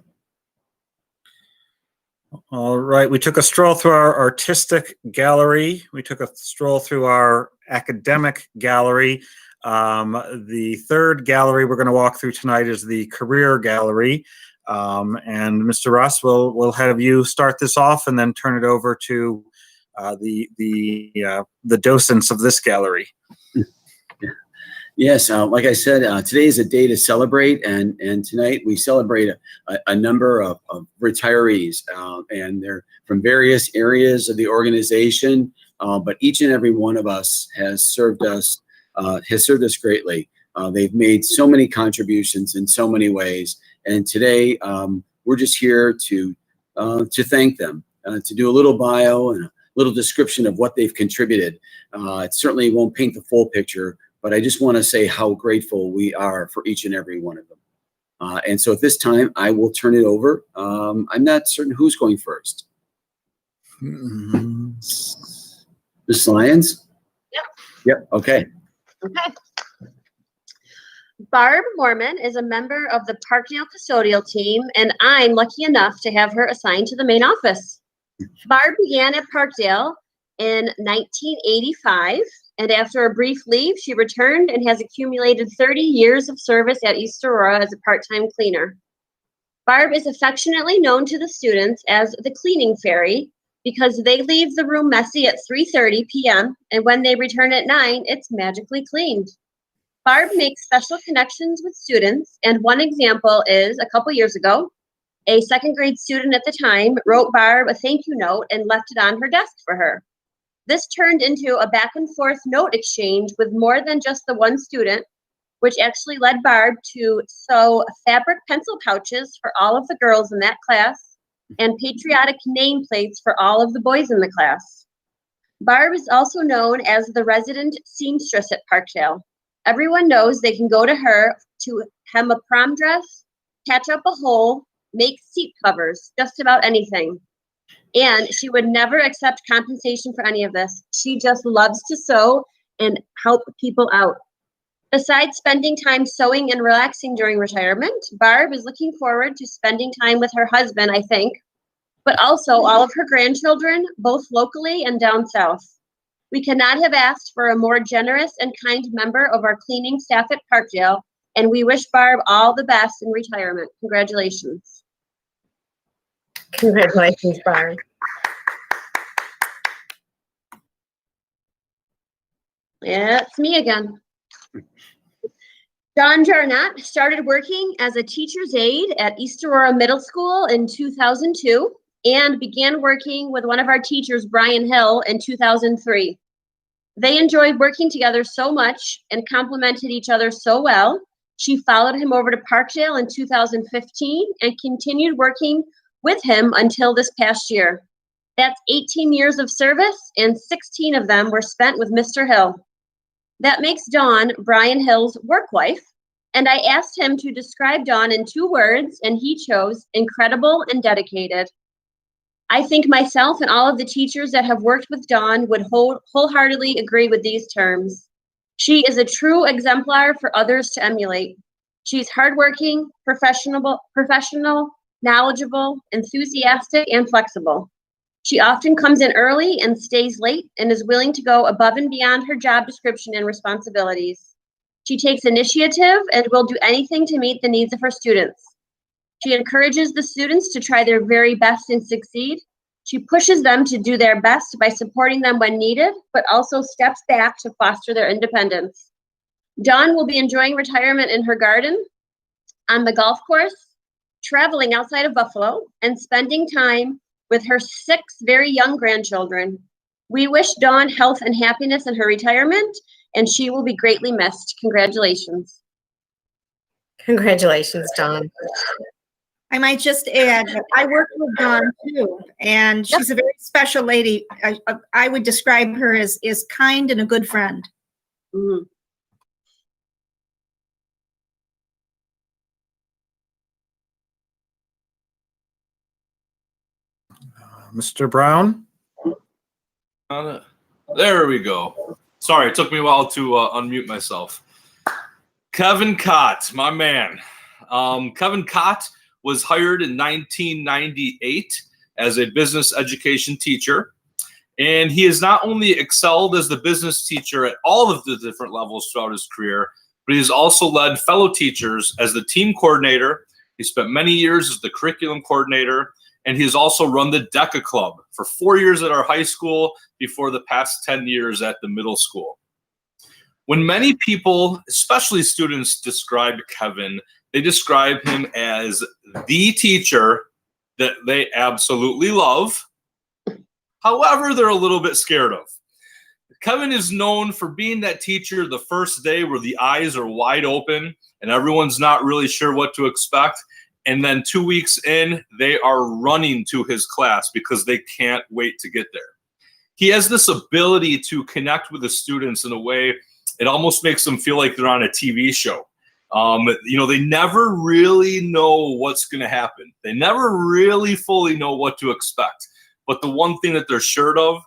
All right, we took a stroll through our artistic gallery. We took a stroll through our academic gallery. The third gallery we're going to walk through tonight is the career gallery. And Mr. Russ, we'll have you start this off and then turn it over to the docents of this gallery. Yes, like I said, today is a day to celebrate, and tonight we celebrate a number of retirees, and they're from various areas of the organization, but each and every one of us has served us greatly. They've made so many contributions in so many ways, and today we're just here to thank them, to do a little bio and a little description of what they've contributed. It certainly won't paint the full picture, but I just want to say how grateful we are for each and every one of them. And so at this time, I will turn it over. I'm not certain who's going first. Ms. Lyons? Yep. Okay. Okay. Barb Mormon is a member of the Parkdale custodial team, and I'm lucky enough to have her assigned to the main office. Barb began at Parkdale in 1985. And after a brief leave, she returned and has accumulated 30 years of service at East Aurora as a part-time cleaner. Barb is affectionately known to the students as the cleaning fairy because they leave the room messy at 3:30 p.m. and when they return at 9, it's magically cleaned. Barb makes special connections with students, and one example is a couple years ago, a second grade student at the time wrote Barb a thank you note and left it on her desk for her. This turned into a back and forth note exchange with more than just the one student, which actually led Barb to sew fabric pencil pouches for all of the girls in that class and patriotic nameplates for all of the boys in the class. Barb is also known as the resident seamstress at Parkdale. Everyone knows they can go to her to hem a prom dress, patch up a hole, make seat covers, just about anything. And she would never accept compensation for any of this. She just loves to sew and help people out. Besides spending time sewing and relaxing during retirement, Barb is looking forward to spending time with her husband, I think, but also all of her grandchildren, both locally and down south. We cannot have asked for a more generous and kind member of our cleaning staff at Parkdale and we wish Barb all the best in retirement. Congratulations. Congratulations, Barb. Yeah, it's me again. Don Jarnett started working as a teacher's aide at East Aurora Middle School in 2002 and began working with one of our teachers, Brian Hill, in 2003. They enjoyed working together so much and complemented each other so well. She followed him over to Parkdale in 2015 and continued working with him until this past year. That's 18 years of service, and 16 of them were spent with Mr. Hill. That makes Dawn Brian Hill's work wife, and I asked him to describe Dawn in 2 words, and he chose incredible and dedicated. I think myself and all of the teachers that have worked with Dawn would wholeheartedly agree with these terms. She is a true exemplar for others to emulate. She's hardworking, professional, knowledgeable, enthusiastic, and flexible. She often comes in early and stays late and is willing to go above and beyond her job description and responsibilities. She takes initiative and will do anything to meet the needs of her students. She encourages the students to try their very best and succeed. She pushes them to do their best by supporting them when needed, but also steps back to foster their independence. Dawn will be enjoying retirement in her garden, on the golf course, traveling outside of Buffalo, and spending time with her 6 very young grandchildren. We wish Dawn health and happiness in her retirement, and she will be greatly missed. Congratulations. Congratulations, Dawn. I might just add, that I work with Dawn too, and she's a very special lady. I would describe her as kind and a good friend. Mhm. Mr. Brown? There we go. Sorry, it took me a while to unmute myself. Kevin Cott, my man. Kevin Cott was hired in 1998 as a business education teacher. And he has not only excelled as the business teacher at all of the different levels throughout his career, but he's also led fellow teachers as the team coordinator. He spent many years as the curriculum coordinator, and he's also run the DECA Club for 4 years at our high school before the past 10 years at the middle school. When many people, especially students, describe Kevin, they describe him as the teacher that they absolutely love. However, they're a little bit scared of. Kevin is known for being that teacher the first day where the eyes are wide open and everyone's not really sure what to expect. And then 2 weeks in, they are running to his class because they can't wait to get there. He has this ability to connect with the students in a way it almost makes them feel like they're on a TV show. They never really know what's going to happen. They never really fully know what to expect. But the one thing that they're sure of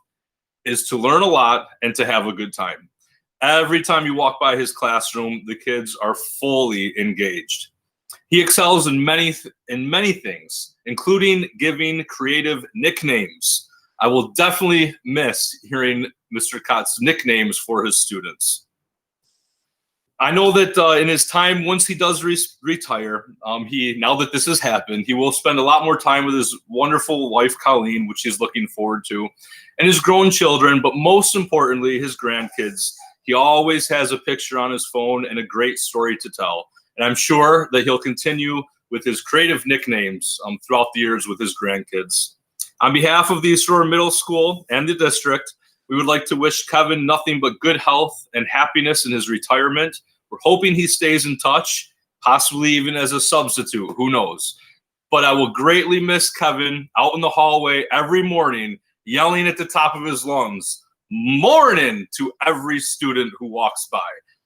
is to learn a lot and to have a good time. Every time you walk by his classroom, the kids are fully engaged. He excels in many things, including giving creative nicknames. I will definitely miss hearing Mr. Cott's nicknames for his students. I know that in his time, once he does retire, now that this has happened, he will spend a lot more time with his wonderful wife, Colleen, which he's looking forward to, and his grown children, but most importantly, his grandkids. He always has a picture on his phone and a great story to tell. And I'm sure that he'll continue with his creative nicknames throughout the years with his grandkids. On behalf of the East Aurora Middle School and the district, we would like to wish Kevin nothing but good health and happiness in his retirement. We're hoping he stays in touch, possibly even as a substitute, who knows. But I will greatly miss Kevin out in the hallway every morning, yelling at the top of his lungs, "Morning!" to every student who walks by.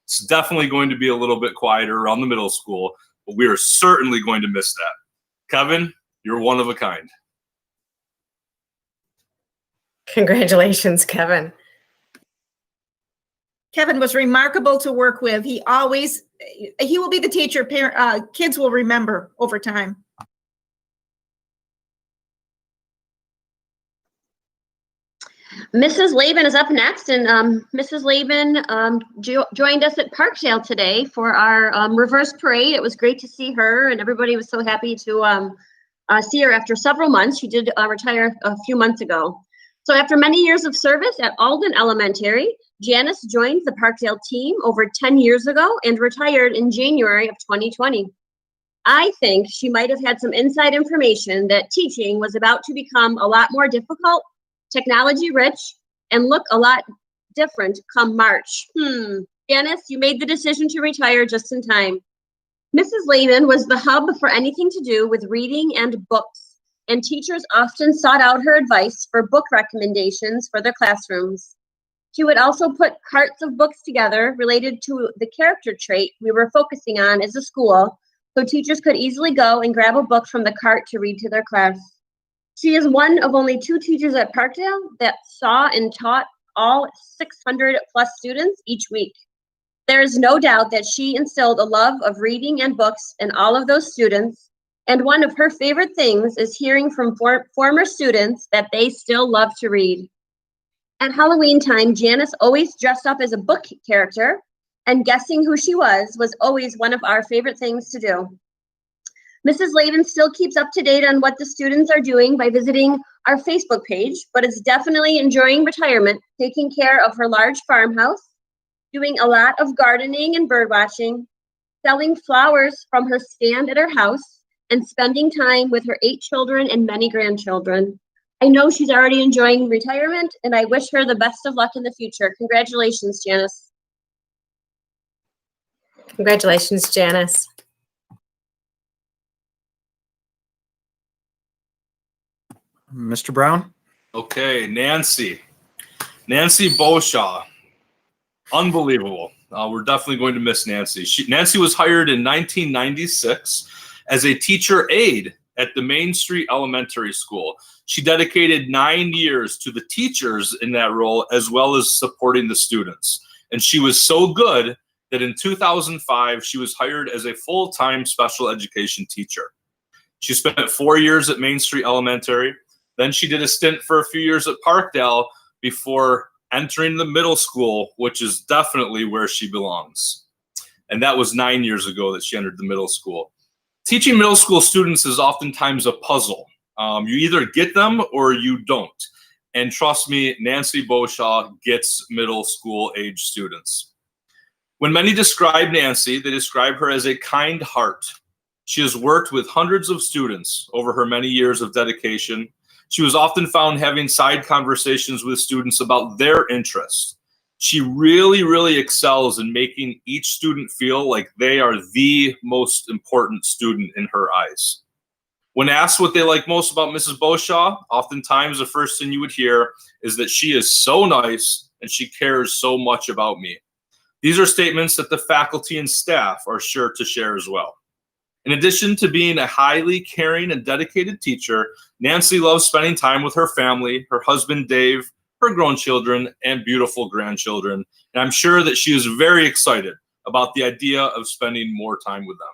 It's definitely going to be a little bit quieter around the middle school, but we are certainly going to miss that. Kevin, you're one of a kind. Congratulations, Kevin. Kevin was remarkable to work with. He will be the teacher kids will remember over time. Mrs. Laban is up next, and Mrs. Laban joined us at Parkdale today for our reverse parade. It was great to see her, and everybody was so happy to see her after several months. She did retire a few months ago. So after many years of service at Alden Elementary, Janice joined the Parkdale team over 10 years ago and retired in January of 2020. I think she might have had some inside information that teaching was about to become a lot more difficult, technology rich, and look a lot different come March. Janice, you made the decision to retire just in time. Mrs. Lehman was the hub for anything to do with reading and books, and teachers often sought out her advice for book recommendations for their classrooms. She would also put carts of books together related to the character trait we were focusing on as a school, so teachers could easily go and grab a book from the cart to read to their class. She is one of only 2 teachers at Parkdale that saw and taught all 600 plus students each week. There is no doubt that she instilled a love of reading and books in all of those students, and one of her favorite things is hearing from former students that they still love to read. At Halloween time, Janice always dressed up as a book character, and guessing who she was always one of our favorite things to do. Mrs. Laban still keeps up to date on what the students are doing by visiting our Facebook page, but is definitely enjoying retirement, taking care of her large farmhouse, doing a lot of gardening and bird watching, selling flowers from her stand at her house, and spending time with her 8 children and many grandchildren. I know she's already enjoying retirement, and I wish her the best of luck in the future. Congratulations, Janice. Congratulations, Janice. Mr. Brown? Okay, Nancy Boshaw. Unbelievable. We're definitely going to miss Nancy. Nancy was hired in 1996 as a teacher aide at the Main Street Elementary School. She dedicated 9 years to the teachers in that role, as well as supporting the students. And she was so good that in 2005, she was hired as a full-time special education teacher. She spent 4 years at Main Street Elementary. Then she did a stint for a few years at Parkdale before entering the middle school, which is definitely where she belongs. And that was 9 years ago that she entered the middle school. Teaching middle school students is oftentimes a puzzle. You either get them or you don't. And trust me, Nancy Boshaw gets middle school age students. When many describe Nancy, they describe her as a kind heart. She has worked with hundreds of students over her many years of dedication. She was often found having side conversations with students about their interests. She really, really excels in making each student feel like they are the most important student in her eyes. When asked what they like most about Mrs. Boshaw, oftentimes the first thing you would hear is that she is so nice and she cares so much about me. These are statements that the faculty and staff are sure to share as well. In addition to being a highly caring and dedicated teacher, Nancy loves spending time with her family, her husband, Dave, her grown children, and beautiful grandchildren. And I'm sure that she is very excited about the idea of spending more time with them.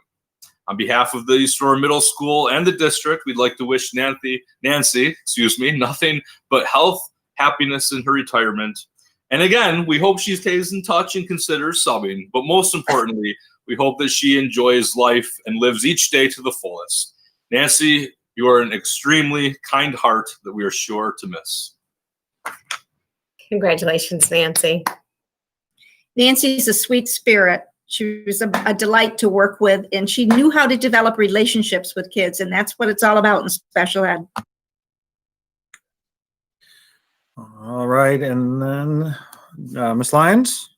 On behalf of the East Aurora Middle School and the district, we'd like to wish Nancy, nothing but health, happiness in her retirement. And again, we hope she stays in touch and considers subbing. But most importantly, we hope that she enjoys life and lives each day to the fullest. Nancy, you are an extremely kind heart that we are sure to miss. Congratulations, Nancy. Nancy's a sweet spirit. She was a delight to work with, and she knew how to develop relationships with kids, and that's what it's all about in special ed. All right, and then Ms. Lyons?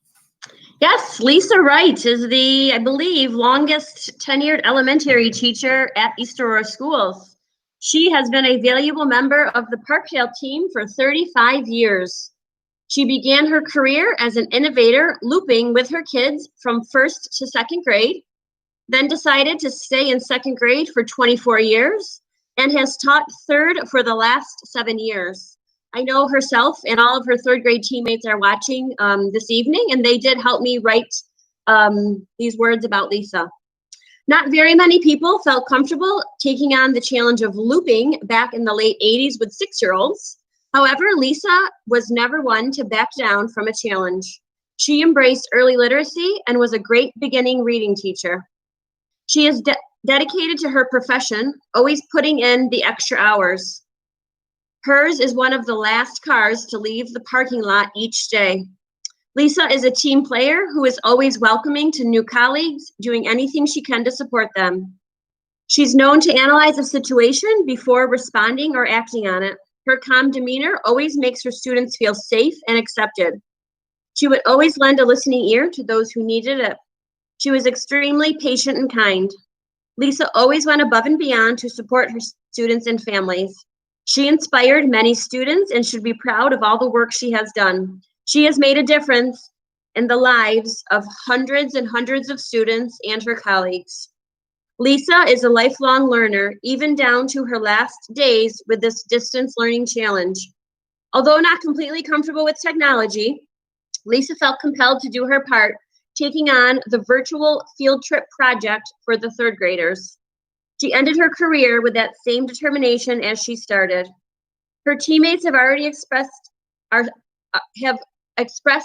Yes, Lisa Wright is the, I believe, longest tenured elementary teacher at East Aurora Schools. She has been a valuable member of the Parkdale team for 35 years. She began her career as an innovator, looping with her kids from 1st to 2nd grade, then decided to stay in 2nd grade for 24 years, and has taught 3rd for the last 7 years. I know herself and all of her 3rd grade teammates are watching this evening, and they did help me write these words about Lisa. Not very many people felt comfortable taking on the challenge of looping back in the late 80s with 6-year-olds. However, Lisa was never one to back down from a challenge. She embraced early literacy and was a great beginning reading teacher. She is dedicated to her profession, always putting in the extra hours. Hers is one of the last cars to leave the parking lot each day. Lisa is a team player who is always welcoming to new colleagues, doing anything she can to support them. She's known to analyze a situation before responding or acting on it. Her calm demeanor always makes her students feel safe and accepted. She would always lend a listening ear to those who needed it. She was extremely patient and kind. Lisa always went above and beyond to support her students and families. She inspired many students and should be proud of all the work she has done. She has made a difference in the lives of hundreds and hundreds of students and her colleagues. Lisa is a lifelong learner, even down to her last days with this distance learning challenge. Although not completely comfortable with technology, Lisa felt compelled to do her part, taking on the virtual field trip project for the third graders. She ended her career with that same determination as she started. Her teammates have already expressed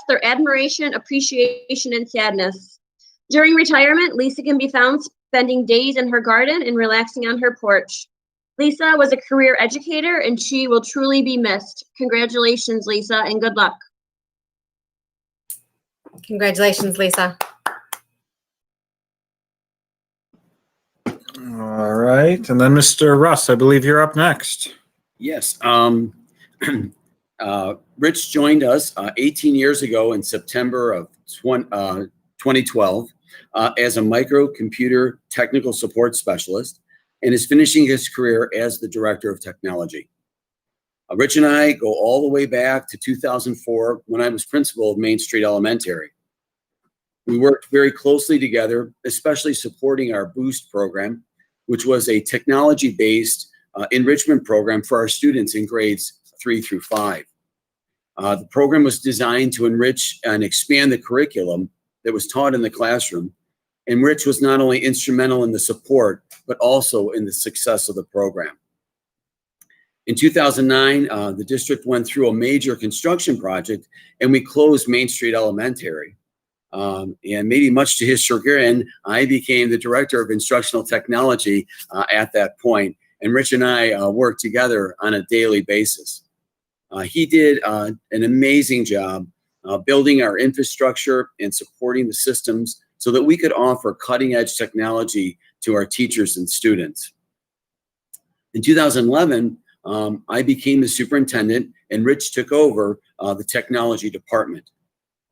their admiration, appreciation, and sadness. During retirement, Lisa can be found spending days in her garden and relaxing on her porch. Lisa was a career educator, and she will truly be missed. Congratulations, Lisa, and good luck. Congratulations, Lisa. All right. And then Mr. Russ, I believe you're up next. Yes. Rich joined us 18 years ago in September of 2012 as a microcomputer technical support specialist and is finishing his career as the director of technology. Rich and I go all the way back to 2004 when I was principal of Main Street Elementary. We worked very closely together, especially supporting our Boost program, which was a technology-based enrichment program for our students in grades 3 through 5. The program was designed to enrich and expand the curriculum that was taught in the classroom. And Rich was not only instrumental in the support, but also in the success of the program. In 2009, the district went through a major construction project and we closed Main Street Elementary. And maybe much to his chagrin, I became the director of instructional technology at that point. And Rich and I worked together on a daily basis. He did an amazing job building our infrastructure and supporting the systems so that we could offer cutting edge technology to our teachers and students. In 2011, I became the superintendent and Rich took over the technology department.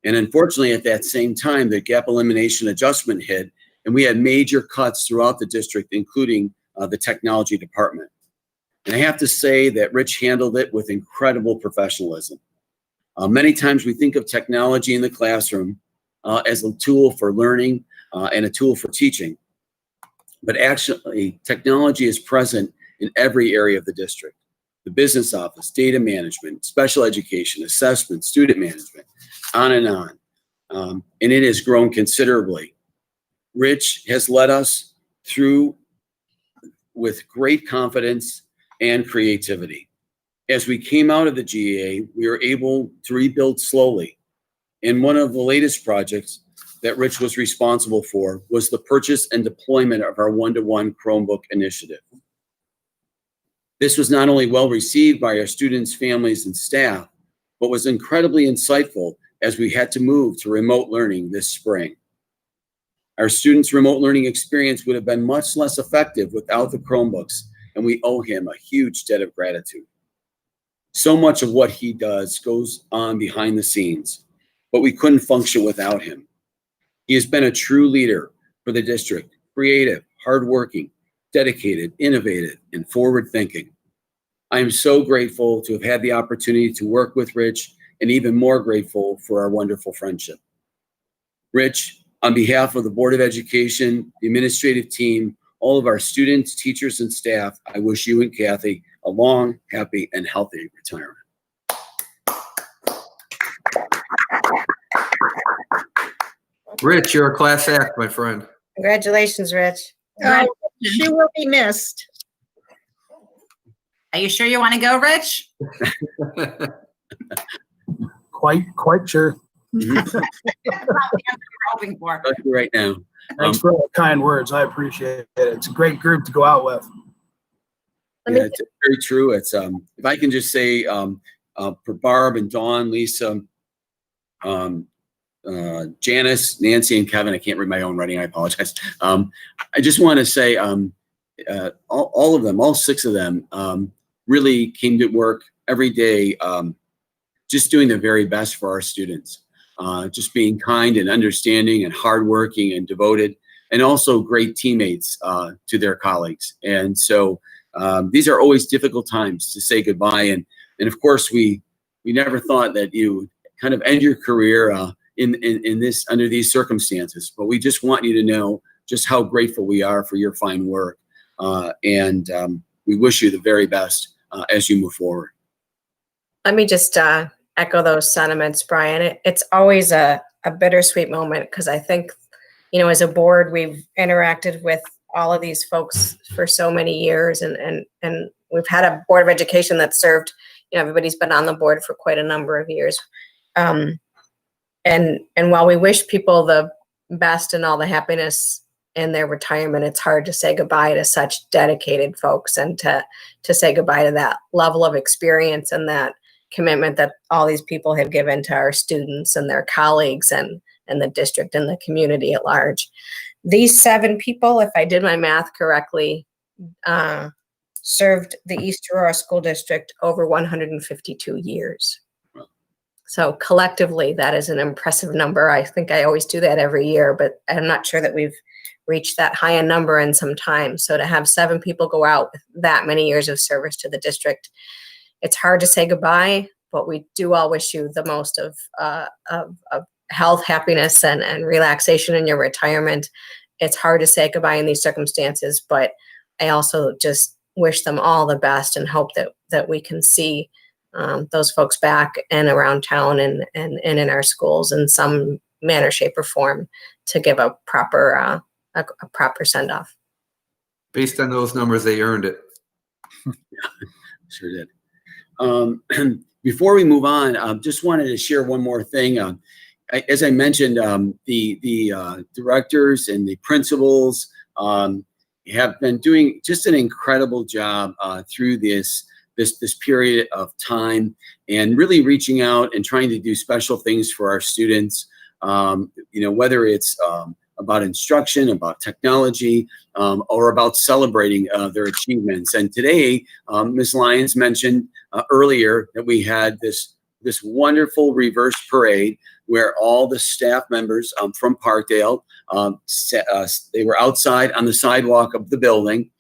And unfortunately, at that same time, the gap elimination adjustment hit and we had major cuts throughout the district, including the technology department. And I have to say that Rich handled it with incredible professionalism. Many times we think of technology in the classroom as a tool for learning and a tool for teaching. But actually, technology is present in every area of the district. The business office, data management, special education, assessment, student management, on and on. And it has grown considerably. Rich has led us through with great confidence and creativity. As we came out of the GEA, we were able to rebuild slowly. And one of the latest projects that Rich was responsible for was the purchase and deployment of our one-to-one Chromebook initiative. This was not only well received by our students, families, and staff, but was incredibly insightful as we had to move to remote learning this spring. Our students' remote learning experience would have been much less effective without the Chromebooks, and we owe him a huge debt of gratitude. So much of what he does goes on behind the scenes, but we couldn't function without him. He has been a true leader for the district, creative, hardworking, dedicated, innovative, and forward-thinking. I am so grateful to have had the opportunity to work with Rich and even more grateful for our wonderful friendship. Rich, on behalf of the Board of Education, the administrative team, all of our students, teachers, and staff, I wish you and Kathy a long, happy, and healthy retirement. Rich, you're a class act, my friend. Congratulations, Rich. She will be missed. Are you sure you want to go, Rich? Quite sure. That's what we're hoping for. Right now. Thanks for all the kind words. I appreciate it. It's a great group to go out with. Yeah, it's very true. It's if I can just say for Barb and Dawn, Lisa, Janice, Nancy, and Kevin, I can't read my own writing. I apologize. I just want to say all of them, all 6 of them, really came to work every day, just doing the very best for our students, just being kind and understanding and hardworking and devoted, and also great teammates to their colleagues. And so these are always difficult times to say goodbye. And of course, we never thought that you would kind of end your career in this under these circumstances. But we just want you to know just how grateful we are for your fine work, and we wish you the very best as you move forward. Let me just echo those sentiments, Brian. It's always a bittersweet moment because I think, as a board, we've interacted with all of these folks for so many years, and we've had a board of education that served, everybody's been on the board for quite a number of years. And while we wish people the best and all the happiness in their retirement, it's hard to say goodbye to such dedicated folks and to say goodbye to that level of experience and that commitment that all these people have given to our students and their colleagues and the district and the community at large. These 7 people, if I did my math correctly, served the East Aurora School District over 152 years. So collectively, that is an impressive number. I think I always do that every year, but I'm not sure that we've reached that high a number in some time. So to have 7 people go out with that many years of service to the district, it's hard to say goodbye, but we do all wish you the most of health, happiness, and relaxation in your retirement. It's hard to say goodbye in these circumstances, but I also just wish them all the best and hope that we can see those folks back and around town and in our schools in some manner, shape, or form to give a proper send-off. Based on those numbers, they earned it. Sure did. Before we move on, just wanted to share one more thing. As I mentioned, the directors and the principals have been doing just an incredible job through this period of time, and really reaching out and trying to do special things for our students. Whether it's about instruction, about technology, or about celebrating their achievements. And today, Ms. Lyons mentioned earlier that we had this wonderful reverse parade where all the staff members from Parkdale, they were outside on the sidewalk of the building.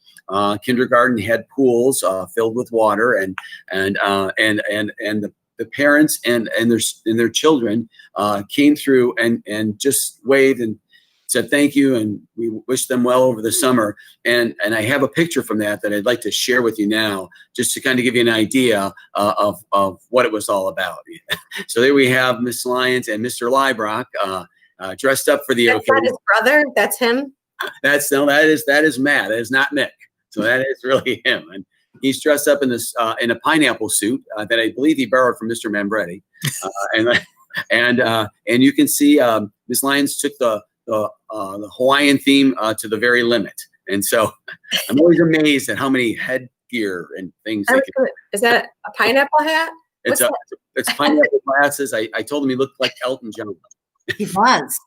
Kindergarten had pools filled with water, and the parents and their children came through and just waved and said thank you, and we wish them well over the summer. And I have a picture from that I'd like to share with you now, just to kind of give you an idea of what it was all about. So there we have Miss Lyons and Mr. Leibrock dressed up for the occasion. That's not his brother. That's him. That is Matt. That is not Mick. So that is really him, and he's dressed up in this in a pineapple suit that I believe he borrowed from Mr. Membretti, and you can see Miss Lyons took the Hawaiian theme to the very limit, and so I'm always amazed at how many headgear and things. Is that a pineapple hat? It's pineapple glasses. I told him he looked like Elton John. He was.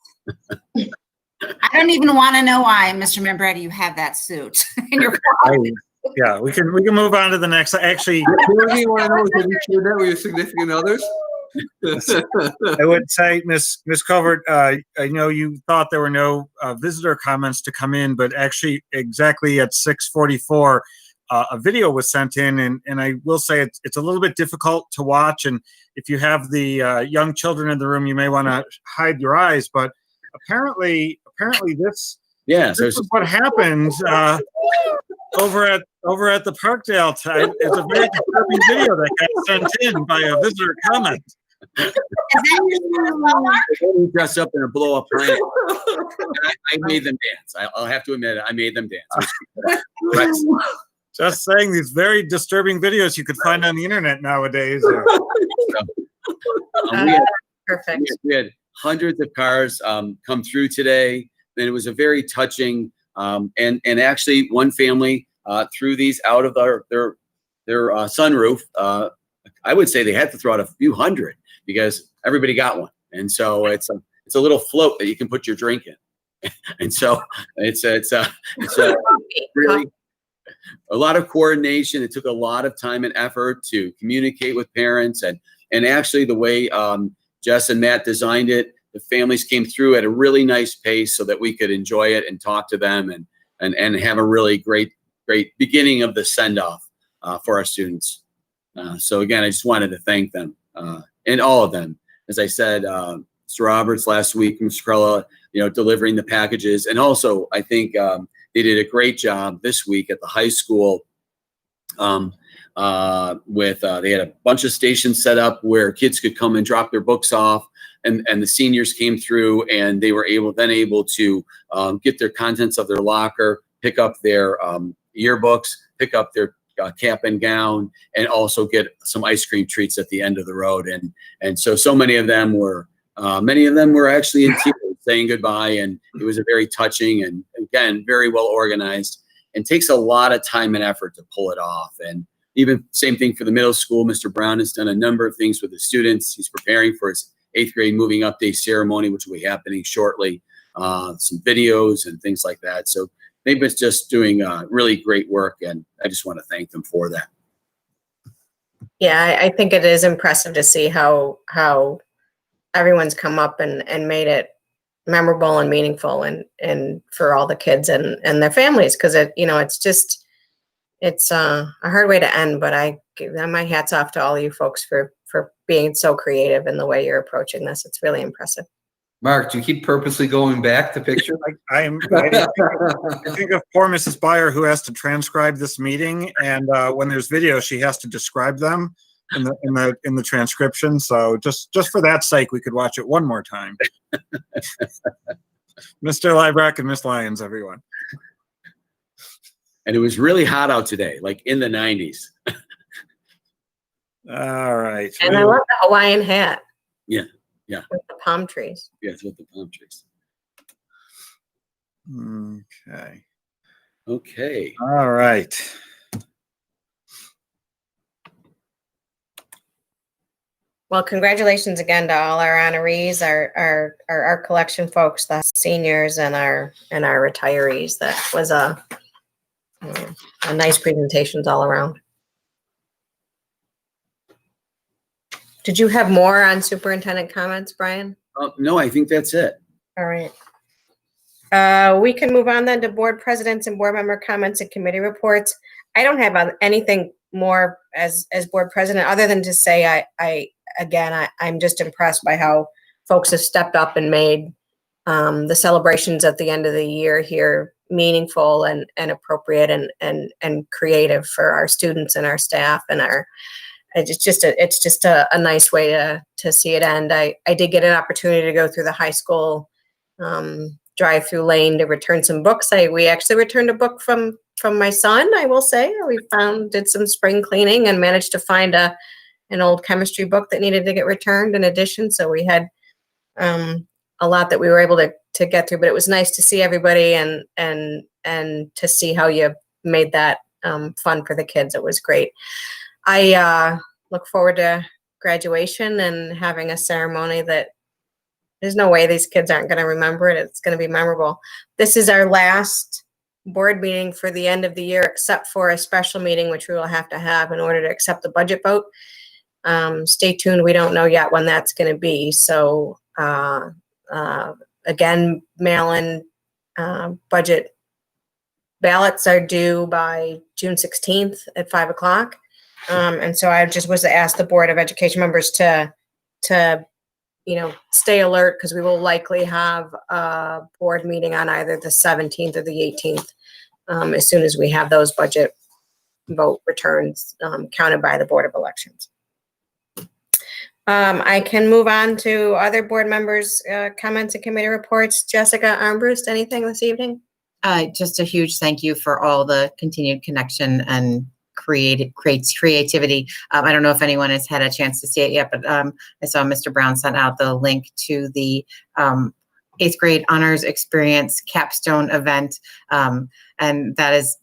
I don't even want to know why, Mr. Membretti, you have that suit in your closet. Yeah, we can move on to the next. Actually, what do you want to know? Have you shared that with your significant others? I would say, Miss Covert, I know you thought there were no visitor comments to come in, but actually, exactly at 6:44, a video was sent in, and I will say it's a little bit difficult to watch, and if you have the young children in the room, you may want to hide your eyes. But apparently this is what happened over at the Parkdale time. It's a very disturbing video that got sent in by a visitor comment. Dressed up in a blow up plant. I made them dance. I'll have to admit it. I made them dance. Just saying, these very disturbing videos you could find on the internet nowadays. We had, Perfect. we had hundreds of cars come through today, and it was a very touching. And actually, one family threw these out of their sunroof. I would say they had to throw out a few hundred because everybody got one, and so it's a little float that you can put your drink in, and so it's really a lot of coordination. It took a lot of time and effort to communicate with parents, and actually the way Jess and Matt designed it, the families came through at a really nice pace so that we could enjoy it and talk to them and have a really great beginning of the send off for our students. So again, I just wanted to thank them and all of them. As I said, Mr. Roberts last week, Mr. Krella, delivering the packages, and also I think they did a great job this week at the high school. They had a bunch of stations set up where kids could come and drop their books off, and the seniors came through and they were able to get their contents of their locker, pick up their yearbooks, pick up their cap and gown, and also get some ice cream treats at the end of the road. And so many of them were actually in tears saying goodbye, and it was a very touching and again very well organized, and takes a lot of time and effort to pull it off. And even same thing for the middle school. Mr. Brown has done a number of things with the students. He's preparing for his 8th grade moving up day ceremony, which will be happening shortly. Some videos and things like that. So they've been just doing really great work, and I just want to thank them for that. Yeah, I think it is impressive to see how everyone's come up and made it memorable and meaningful and for all the kids and their families, because it's a hard way to end, but I give my hats off to all you folks for being so creative in the way you're approaching this. It's really impressive. Mark, do you keep purposely going back to picture? I think of poor Mrs. Byer, who has to transcribe this meeting, and when there's video, she has to describe them in the transcription. So just for that sake, we could watch it one more time. Mr. Liebrecht and Miss Lyons, everyone. And it was really hot out today, like in the 90s. All right. And I love the Hawaiian hat. Yeah. With the palm trees. Yes, with the palm trees. Okay. All right. Well, congratulations again to all our honorees, our art collection folks, the seniors, and our retirees. That was a nice presentations all around. Did you have more on superintendent comments, Brian? No, I think that's it. All right. We can move on then to board presidents and board member comments and committee reports. I don't have anything more as board president other than to say I'm just impressed by how folks have stepped up and made the celebrations at the end of the year here meaningful and appropriate and creative for our students and our staff and it's just a nice way to see it end. I did get an opportunity to go through the high school drive-through lane to return some books. We actually returned a book from my son, I will say. We did some spring cleaning and managed to find an old chemistry book that needed to get returned in addition. So we had a lot that we were able to get through, but it was nice to see everybody and to see how you made that fun for the kids. It was great. I look forward to graduation and having a ceremony that there's no way these kids aren't going to remember it. It's going to be memorable. This is our last board meeting for the end of the year, except for a special meeting, which we will have to have in order to accept the budget vote. Stay tuned. We don't know yet when that's going to be. So again, mail-in budget ballots are due by June 16th at 5 o'clock. And so I just was to ask the Board of Education members to stay alert, because we will likely have a board meeting on either the 17th or the 18th as soon as we have those budget vote returns counted by the Board of Elections. I can move on to other board members' comments and committee reports. Jessica Armbrust, anything this evening? Just a huge thank you for all the continued connection and creativity. I don't know if anyone has had a chance to see it yet, but I saw Mr. Brown sent out the link to the 8th grade honors experience capstone event. And that is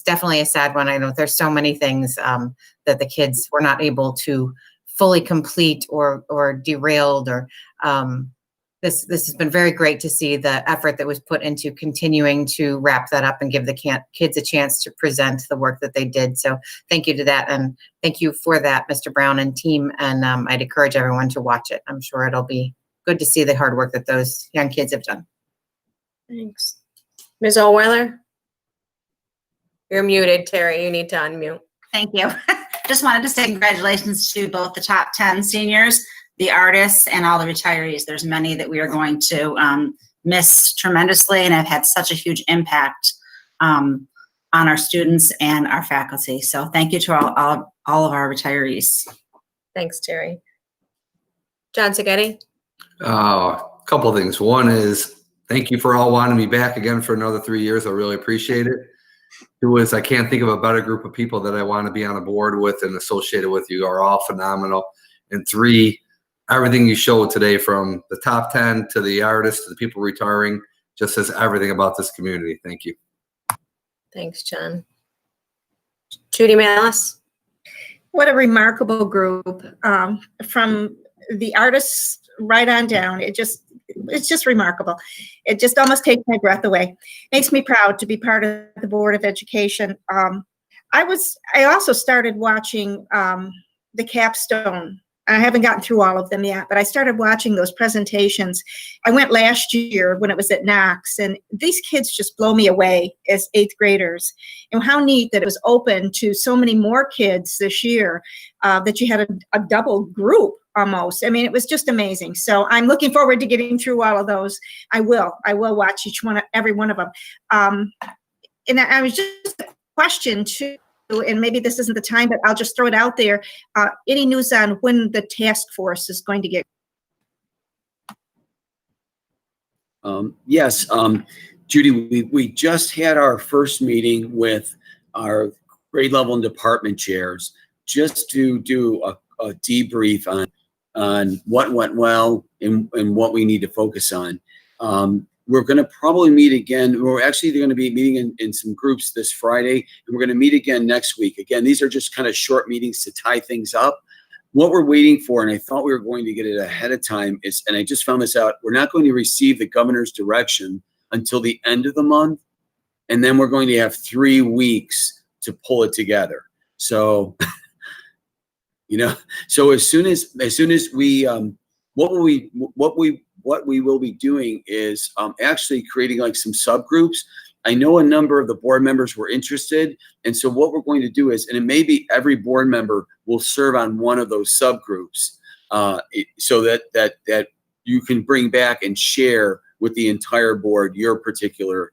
definitely a sad one. I know there's so many things that the kids were not able to fully complete or derailed, or this has been very great to see the effort that was put into continuing to wrap that up and give the kids a chance to present the work that they did. So thank you to that. And thank you for that, Mr. Brown and team. And I'd encourage everyone to watch it. I'm sure it'll be good to see the hard work that those young kids have done. Thanks. Ms. Allweiler? You're muted, Terry. You need to unmute. Thank you. Just wanted to say congratulations to both the top 10 seniors, the artists, and all the retirees. There's many that we are going to miss tremendously and have had such a huge impact on our students and our faculty. So thank you to all of our retirees. Thanks, Terry. John Seghetti? A couple of things. One is thank you for all wanting me back again for another 3 years. I really appreciate it. Two is I can't think of a better group of people that I want to be on a board with and associated with. You are all phenomenal. And three, everything you showed today, from the top 10 to the artists to the people retiring, just says everything about this community. Thank you. Thanks, John. Judy Malice? What a remarkable group, from the artists right on down. It's just remarkable. It just almost takes my breath away. Makes me proud to be part of the Board of Education. I also started watching the capstone. I haven't gotten through all of them yet, but I started watching those presentations. I went last year when it was at Knox, and these kids just blow me away as 8th graders. And how neat that it was open to so many more kids this year, that you had a double group almost. I mean, it was just amazing. So I'm looking forward to getting through all of those. I will watch every one of them. And I was just a question too, and maybe this isn't the time, but I'll just throw it out there. Any news on when the task force is going to get? Yes, Judy, we just had our first meeting with our grade level and department chairs just to do a debrief on what went well and what we need to focus on. We're going to probably meet again. We're actually going to be meeting in some groups this Friday, and we're going to meet again next week. Again, these are just kind of short meetings to tie things up. What we're waiting for, and I thought we were going to get it ahead of time, is, and I just found this out, we're not going to receive the governor's direction until the end of the month, and then we're going to have 3 weeks to pull it together. So, so as soon as we, what we will be doing is actually creating like some subgroups. I know a number of the board members were interested. And so what we're going to do is, and it may be every board member will serve on one of those subgroups, so that you can bring back and share with the entire board your particular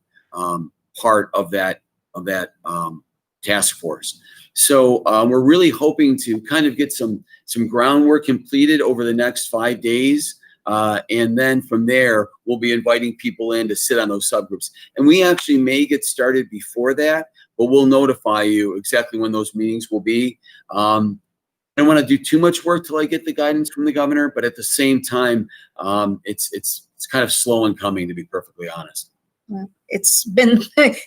part of that task force. So we're really hoping to kind of get some groundwork completed over the next 5 days. And then from there, we'll be inviting people in to sit on those subgroups. And we actually may get started before that, but we'll notify you exactly when those meetings will be. I don't want to do too much work till I get the guidance from the governor, but at the same time, it's kind of slow in coming, to be perfectly honest. It's been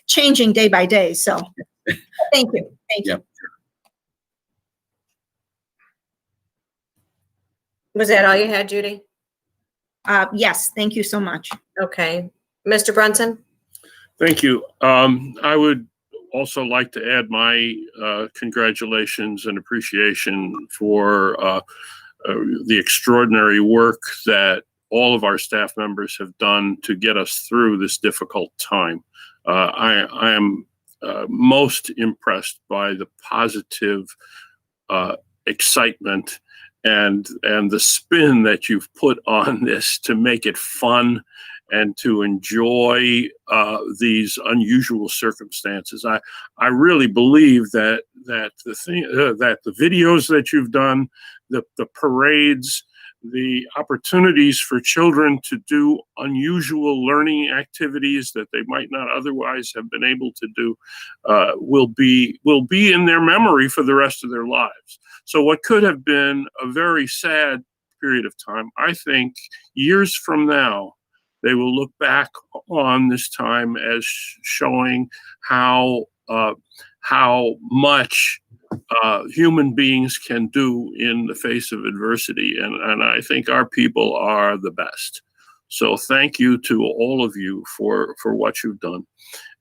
changing day by day. So thank you. Thank you. Yep. Was that all you had, Judy? Yes, thank you so much. Okay. Mr. Brunson? Thank you. I would also like to add my congratulations and appreciation for the extraordinary work that all of our staff members have done to get us through this difficult time. I am most impressed by the positive excitement and the spin that you've put on this to make it fun and to enjoy these unusual circumstances. I really believe that the videos that you've done, the parades, the opportunities for children to do unusual learning activities that they might not otherwise have been able to do will be in their memory for the rest of their lives. So what could have been a very sad period of time, I think years from now, they will look back on this time as showing how much human beings can do in the face of adversity. And I think our people are the best. So thank you to all of you for what you've done.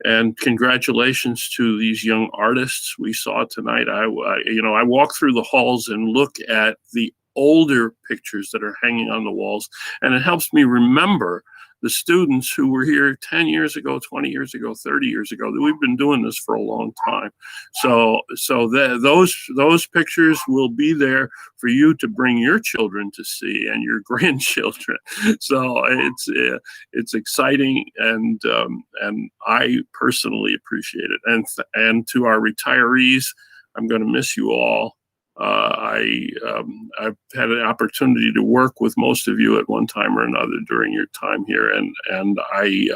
And congratulations to these young artists we saw tonight. I walk through the halls and look at the older pictures that are hanging on the walls, and it helps me remember the students who were here 10 years ago, 20 years ago, 30 years ago. We've been doing this for a long time. So those pictures will be there for you to bring your children to see and your grandchildren. So it's exciting, and I personally appreciate it. And to our retirees, I'm going to miss you all. I've had an opportunity to work with most of you at one time or another during your time here, and I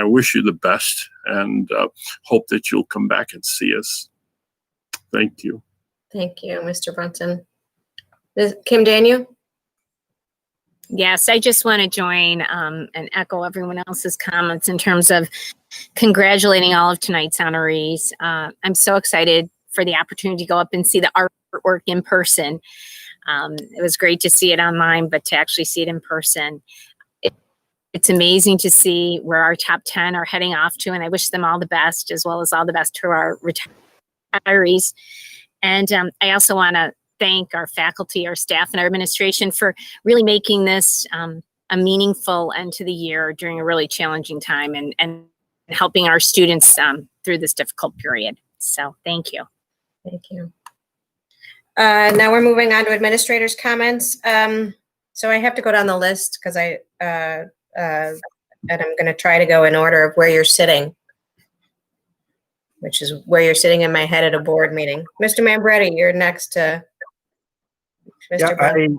wish you the best, and hope that you'll come back and see us. Thank you. Thank you, Mr. Brunson. Kim Daniel? Yes, I just want to join and echo everyone else's comments in terms of congratulating all of tonight's honorees. I'm so excited for the opportunity to go up and see the artwork in person. It was great to see it online, but to actually see it in person. It's amazing to see where our top 10 are heading off to, and I wish them all the best, as well as all the best to our retirees. And I also want to thank our faculty, our staff, and our administration for really making this a meaningful end to the year during a really challenging time, and helping our students through this difficult period. So thank you. Thank you. Now we're moving on to administrators' comments. So I have to go down the list because and I'm going to try to go in order of where you're sitting, which is where you're sitting in my head at a board meeting. Mr. Mambretti, you're next to Mr.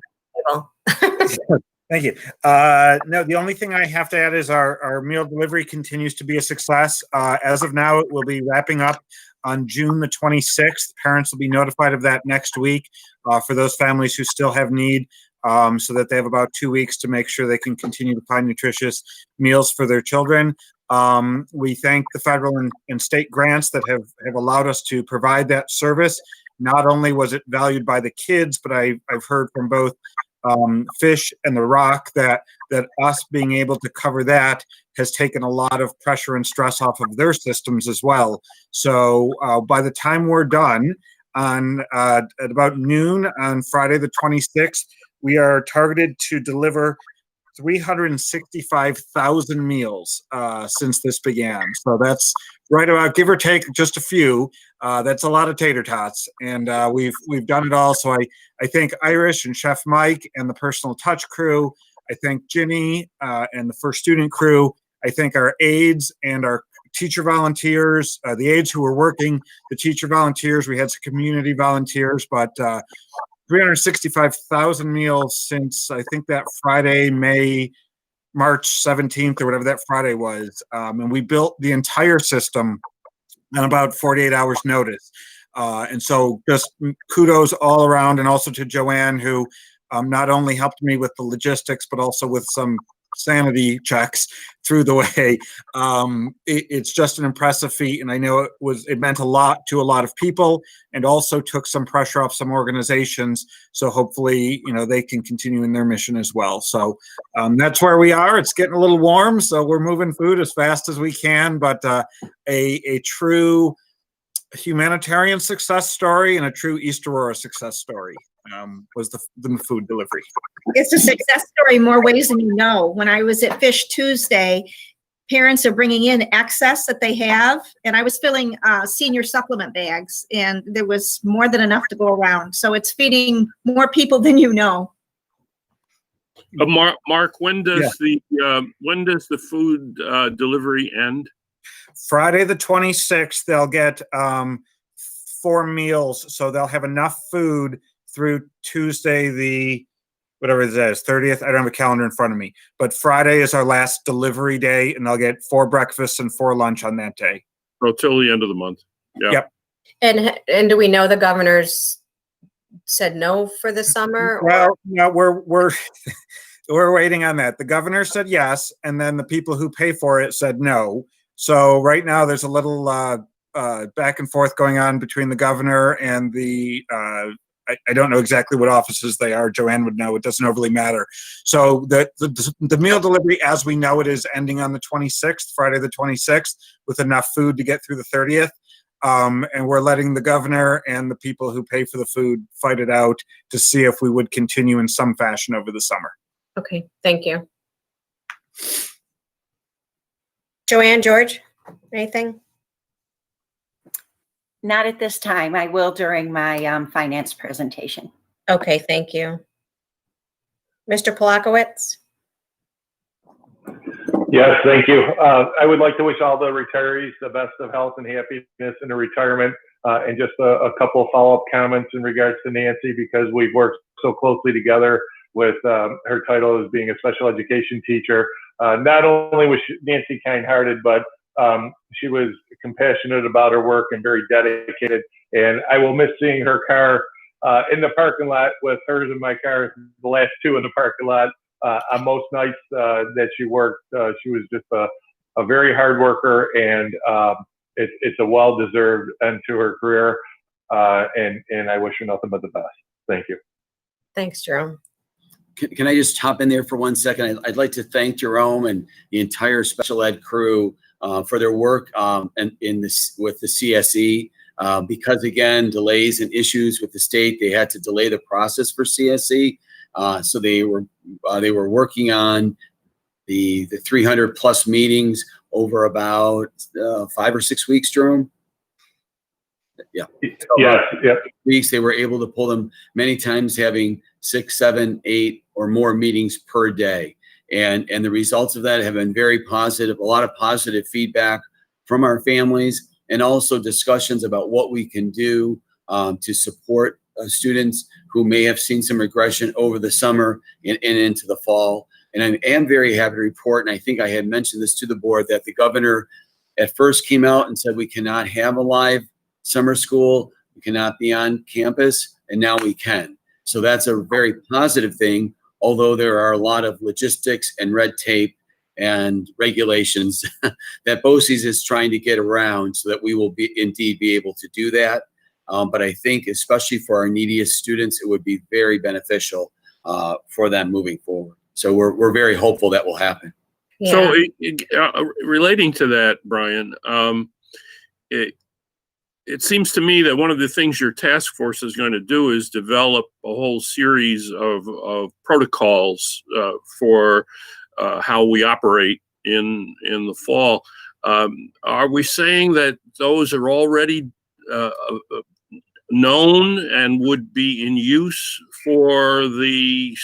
Thank you. No, the only thing I have to add is our meal delivery continues to be a success. As of now, it will be wrapping up on June the 26th. Parents will be notified of that next week for those families who still have need, so that they have about 2 weeks to make sure they can continue to find nutritious meals for their children. We thank the federal and state grants that have allowed us to provide that service. Not only was it valued by the kids, but I've heard from both Fish and the Rock that us being able to cover that has taken a lot of pressure and stress off of their systems as well. So by the time we're done at about noon on Friday the 26th, we are targeted to deliver 365,000 meals since this began. So that's right about, give or take just a few. That's a lot of tater tots, and we've done it all. So I thank Irish and Chef Mike and the Personal Touch crew. I thank Ginny and the First Student crew. I thank our aides and our teacher volunteers, the aides who were working, the teacher volunteers. We had some community volunteers, but 365,000 meals since I think that Friday, March 17th or whatever that Friday was. And we built the entire system on about 48 hours notice. And so just kudos all around, and also to Joanne, who not only helped me with the logistics, but also with some sanity checks through the way. It's just an impressive feat, and I know it meant a lot to a lot of people, and also took some pressure off some organizations. So hopefully, they can continue in their mission as well. So that's where we are. It's getting a little warm, so we're moving food as fast as we can. But a true humanitarian success story and a true East Aurora success story was the food delivery. It's a success story more ways than you know. When I was at Fish Tuesday, parents are bringing in excess that they have, and I was filling senior supplement bags, and there was more than enough to go around. So it's feeding more people than you know. Mark, when does the food delivery end? Friday the 26th, they'll get 4 meals, so they'll have enough food through Tuesday the whatever it is, 30th. I don't have a calendar in front of me, but Friday is our last delivery day, and they'll get 4 breakfasts and 4 lunch on that day. So till the end of the month. Yeah. Yep. And do we know the governor's said no for the summer? Well, no, we're we're waiting on that. The governor said yes, and then the people who pay for it said no. So right now there's a little back and forth going on between the governor and the I don't know exactly what offices they are. Joanne would know. It doesn't overly matter. So the meal delivery as we know it is ending on the 26th, Friday the 26th, with enough food to get through the 30th. And we're letting the governor and the people who pay for the food fight it out to see if we would continue in some fashion over the summer. Okay, thank you. Joanne, George, anything? Not at this time. I will during my finance presentation. Okay, thank you. Mr. Polakowitz? Yes, thank you. I would like to wish all the retirees the best of health and happiness in the retirement. And just a couple of follow-up comments in regards to Nancy, because we've worked so closely together with her title as being a special education teacher. Not only was Nancy kind-hearted, but she was compassionate about her work and very dedicated. And I will miss seeing her car in the parking lot with hers and my car, the last 2 in the parking lot. On most nights that she worked, she was just a very hard worker, and it's a well-deserved end to her career. And I wish her nothing but the best. Thank you. Thanks, Jerome. Can I just hop in there for 1 second? I'd like to thank Jerome and the entire special ed crew for their work with the CSE. Because again, delays and issues with the state, they had to delay the process for CSE. So they were working on the 300 plus meetings over about 5 or 6 weeks, Jerome. Yeah. Yes. Yeah. Weeks. They were able to pull them many times, having 6, 7, 8 or more meetings per day. And the results of that have been very positive, a lot of positive feedback from our families, and also discussions about what we can do to support students who may have seen some regression over the summer and into the fall. And I am very happy to report, and I think I had mentioned this to the board, that the governor at first came out and said we cannot have a live summer school, we cannot be on campus, and now we can. So that's a very positive thing, although there are a lot of logistics and red tape and regulations that BOCES is trying to get around so that we will indeed be able to do that. But I think especially for our neediest students, it would be very beneficial for them moving forward. So we're very hopeful that will happen. Yeah. So relating to that, Brian, it seems to me that one of the things your task force is going to do is develop a whole series of protocols for how we operate in the fall. Are we saying that those are already known and would be in use for the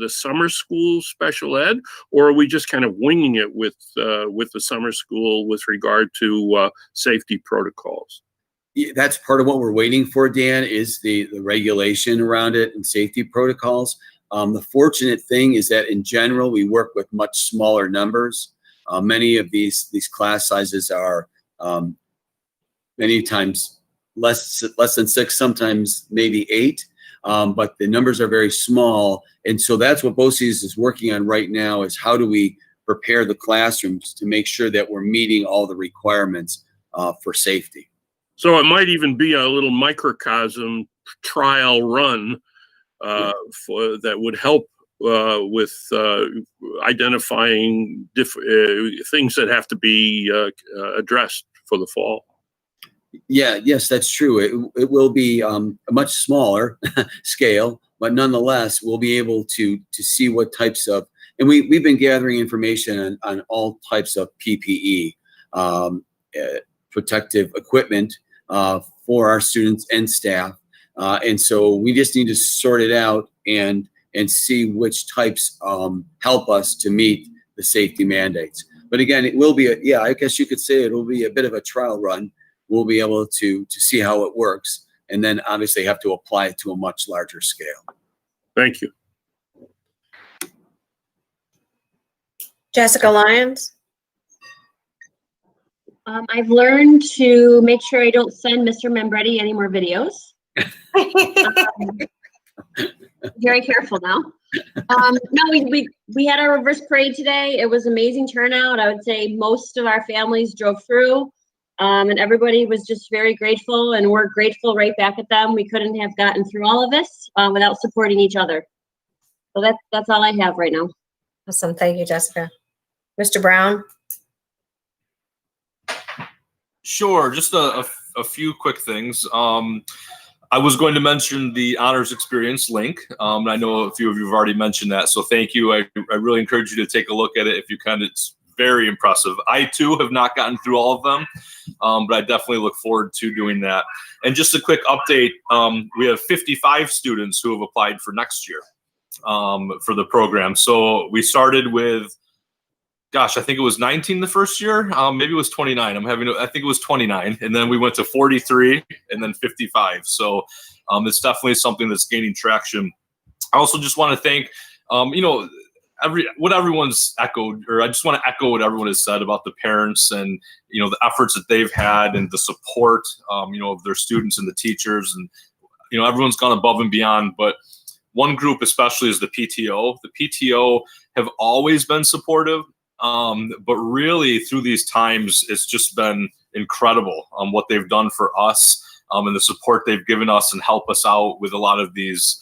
summer school special ed, or are we just kind of winging it with the summer school with regard to safety protocols? Yeah, that's part of what we're waiting for, Dan, is the regulation around it and safety protocols. The fortunate thing is that in general, we work with much smaller numbers. Many of these class sizes are many times less than 6, sometimes maybe 8, but the numbers are very small. And so that's what BOCES is working on right now, is how do we prepare the classrooms to make sure that we're meeting all the requirements for safety. So it might even be a little microcosm trial run that would help with identifying things that have to be addressed for the fall. Yeah, yes, that's true. It will be a much smaller scale, but nonetheless, we'll be able to see what types of, and we've been gathering information on all types of PPE, protective equipment for our students and staff. And so we just need to sort it out and see which types help us to meet the safety mandates. But again, it will be, I guess you could say it will be a bit of a trial run. We'll be able to see how it works, and then obviously have to apply it to a much larger scale. Thank you. Jessica Lyons. I've learned to make sure I don't send Mr. Membretti any more videos. Very careful now. No, we had our reverse parade today. It was amazing turnout. I would say most of our families drove through, and everybody was just very grateful, and we're grateful right back at them. We couldn't have gotten through all of this without supporting each other. So that's all I have right now. Awesome. Thank you, Jessica. Mr. Brown. Sure, just a few quick things. I was going to mention the honors experience link. And I know a few of you have already mentioned that, so thank you. I really encourage you to take a look at it if you can. It's very impressive. I too have not gotten through all of them, but I definitely look forward to doing that. And just a quick update, we have 55 students who have applied for next year for the program. So we started with, gosh, I think it was 19 the first year. Maybe it was 29. I think it was 29. And then we went to 43 and then 55. So it's definitely something that's gaining traction. I also just want to thank, what everyone's echoed, or I just want to echo what everyone has said about the parents and, the efforts that they've had and the support, of their students and the teachers. And, everyone's gone above and beyond. But one group especially is the PTO. The PTO have always been supportive. But really through these times, it's just been incredible what they've done for us and the support they've given us and help us out with a lot of these,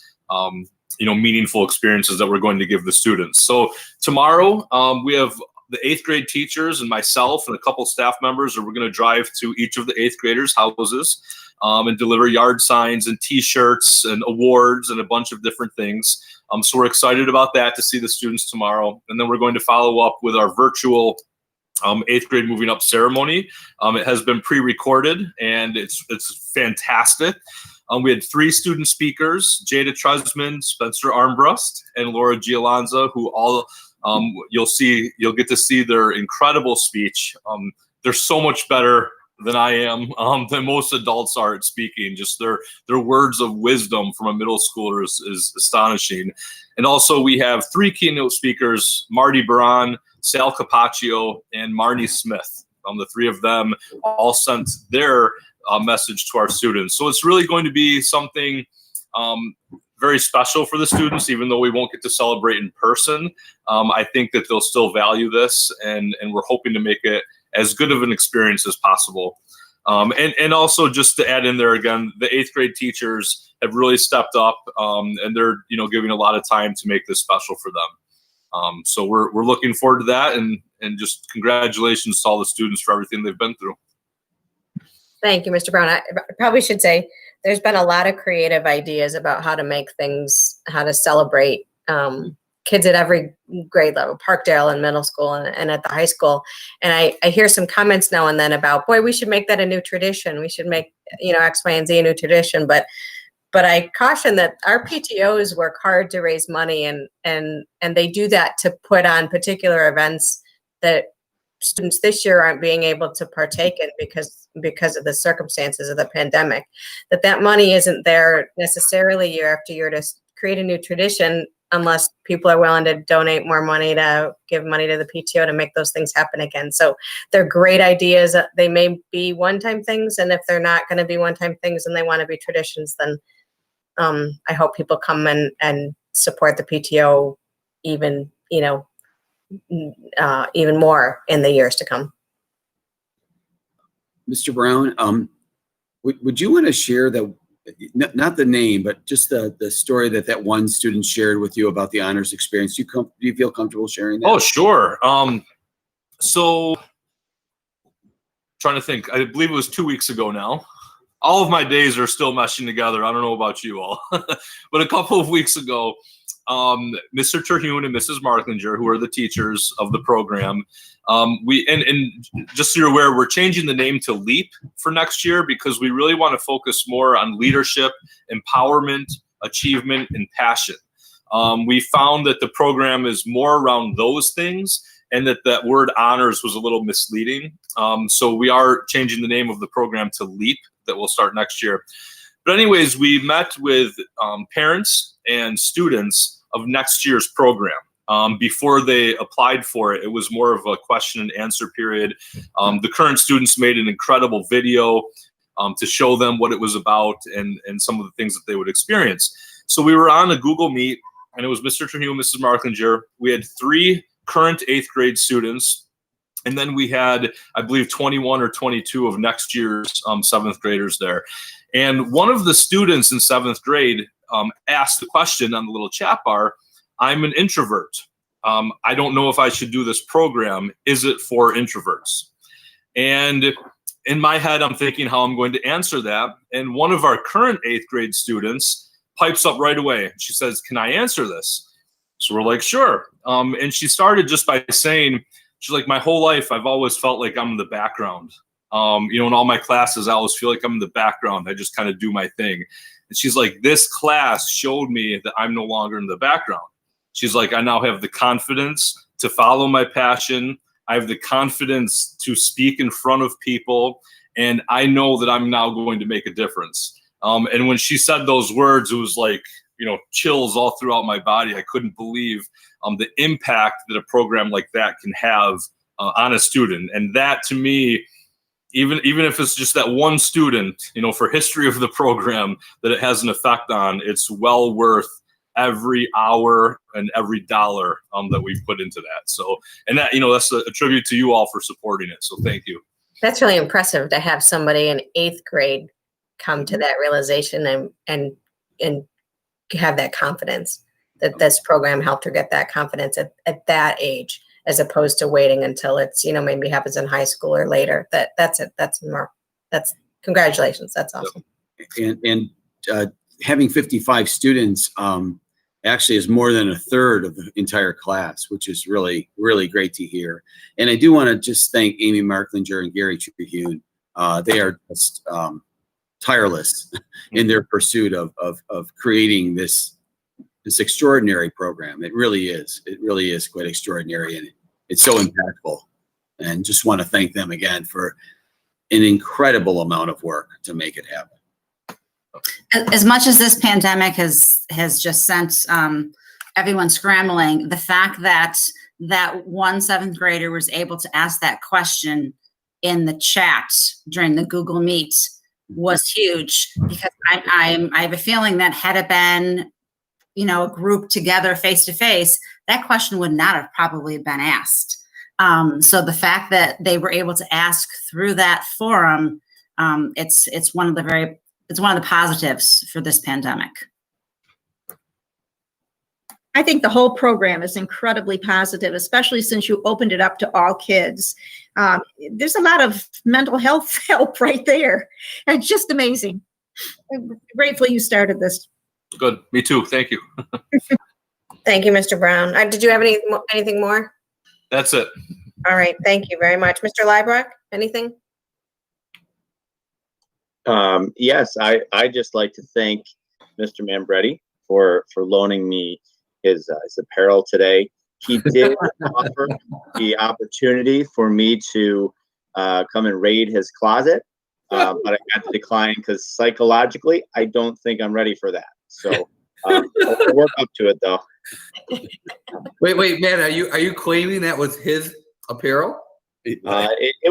meaningful experiences that we're going to give the students. So tomorrow we have the 8th grade teachers and myself and a couple staff members, we're going to drive to each of the 8th graders' houses and deliver yard signs and T-shirts and awards and a bunch of different things. So we're excited about that, to see the students tomorrow. And then we're going to follow up with our virtual 8th grade moving up ceremony. It has been pre-recorded and it's fantastic. We had 3 student speakers, Jada Tresman, Spencer Armbrust, and Laura Gialanza, who all you'll get to see their incredible speech. They're so much better than I am, than most adults are at speaking. Just their words of wisdom from a middle schooler is astonishing. And also we have 3 keynote speakers, Marty Baran, Sal Capaccio, and Marnie Smith. The 3 of them all sent their message to our students. So it's really going to be something very special for the students, even though we won't get to celebrate in person. I think that they'll still value this, and we're hoping to make it as good of an experience as possible. And also just to add in there again, the 8th grade teachers have really stepped up and they're giving a lot of time to make this special for them. So we're looking forward to that, and just congratulations to all the students for everything they've been through. Thank you, Mr. Brown. I probably should say there's been a lot of creative ideas about how to make things, how to celebrate kids at every grade level, Parkdale and middle school and at the high school. And I hear some comments now and then about, boy, we should make that a new tradition. We should make, X, Y, and Z a new tradition. But I caution that our PTOs work hard to raise money and they do that to put on particular events that students this year aren't being able to partake in because of the circumstances of the pandemic. That money isn't there necessarily year after year to create a new tradition unless people are willing to donate more money, to give money to the PTO to make those things happen again. So they're great ideas. They may be one-time things, and if they're not going to be one-time things and they want to be traditions, then I hope people come and support the PTO even, even more in the years to come. Mr. Brown, would you want to share not the name, but just the story that one student shared with you about the honors experience? Do you feel comfortable sharing that? Oh, sure. So trying to think, I believe it was 2 weeks ago now. All of my days are still meshing together. I don't know about you all, but a couple of weeks ago, Mr. Terhune and Mrs. Marklinger, who are the teachers of the program, and just so you're aware, we're changing the name to LEAP for next year because we really want to focus more on leadership, empowerment, achievement, and passion. We found that the program is more around those things, and that word honors was a little misleading. So we are changing the name of the program to LEAP, that will start next year. But anyways, we met with parents and students of next year's program. Before they applied for it, it was more of a question and answer period. The current students made an incredible video to show them what it was about and some of the things that they would experience. So we were on a Google Meet, and it was Mr. Trujillo, Mrs. Marklinger. We had 3 current 8th grade students, and then we had, I believe, 21 or 22 of next year's 7th graders there. And one of the students in 7th grade asked the question on the little chat bar, "I'm an introvert. I don't know if I should do this program. Is it for introverts?" And in my head, I'm thinking how I'm going to answer that. And one of our current 8th grade students pipes up right away. She says, "Can I answer this?" So we're like, "Sure." And she started just by saying, she's like, "My whole life, I've always felt like I'm in the background. In all my classes, I always feel like I'm in the background. I just kind of do my thing." And she's like, "This class showed me that I'm no longer in the background." She's like, "I now have the confidence to follow my passion. I have the confidence to speak in front of people. And I know that I'm now going to make a difference." And when she said those words, it was like, chills all throughout my body. I couldn't believe the impact that a program like that can have on a student. And that, to me, even if it's just that one student, for history of the program that it has an effect on, it's well worth every hour and every dollar that we've put into that. So, and that, that's a tribute to you all for supporting it. So thank you. That's really impressive to have somebody in 8th grade come to that realization and have that confidence that this program helped her get that confidence at that age, as opposed to waiting until it's, maybe happens in high school or later. That's it. That's congratulations. That's awesome. And having 55 students actually is more than a third of the entire class, which is really, really great to hear. And I do want to just thank Amy Marklinger and Gary Trujillo. They are just tireless in their pursuit of creating this extraordinary program. It really is. It really is quite extraordinary, and it's so impactful. And just want to thank them again for an incredible amount of work to make it happen. As much as this pandemic has just sent everyone scrambling, the fact that one 7th grader was able to ask that question in the chat during the Google Meet was huge, because I have a feeling that had it been, a group together face to face, that question would not have probably been asked. So the fact that they were able to ask through that forum, it's one of the positives for this pandemic. I think the whole program is incredibly positive, especially since you opened it up to all kids. There's a lot of mental health help right there. It's just amazing. I'm grateful you started this. Good. Me too. Thank you. Thank you, Mr. Brown. Did you have anything more? That's it. All right. Thank you very much. Mr. Liebrock, anything? Yes, I just like to thank Mr. Mambretti for loaning me his apparel today. He did offer the opportunity for me to come and raid his closet, but I had to decline because psychologically, I don't think I'm ready for that. So I'll work up to it, though. Wait, man, are you claiming that was his apparel? It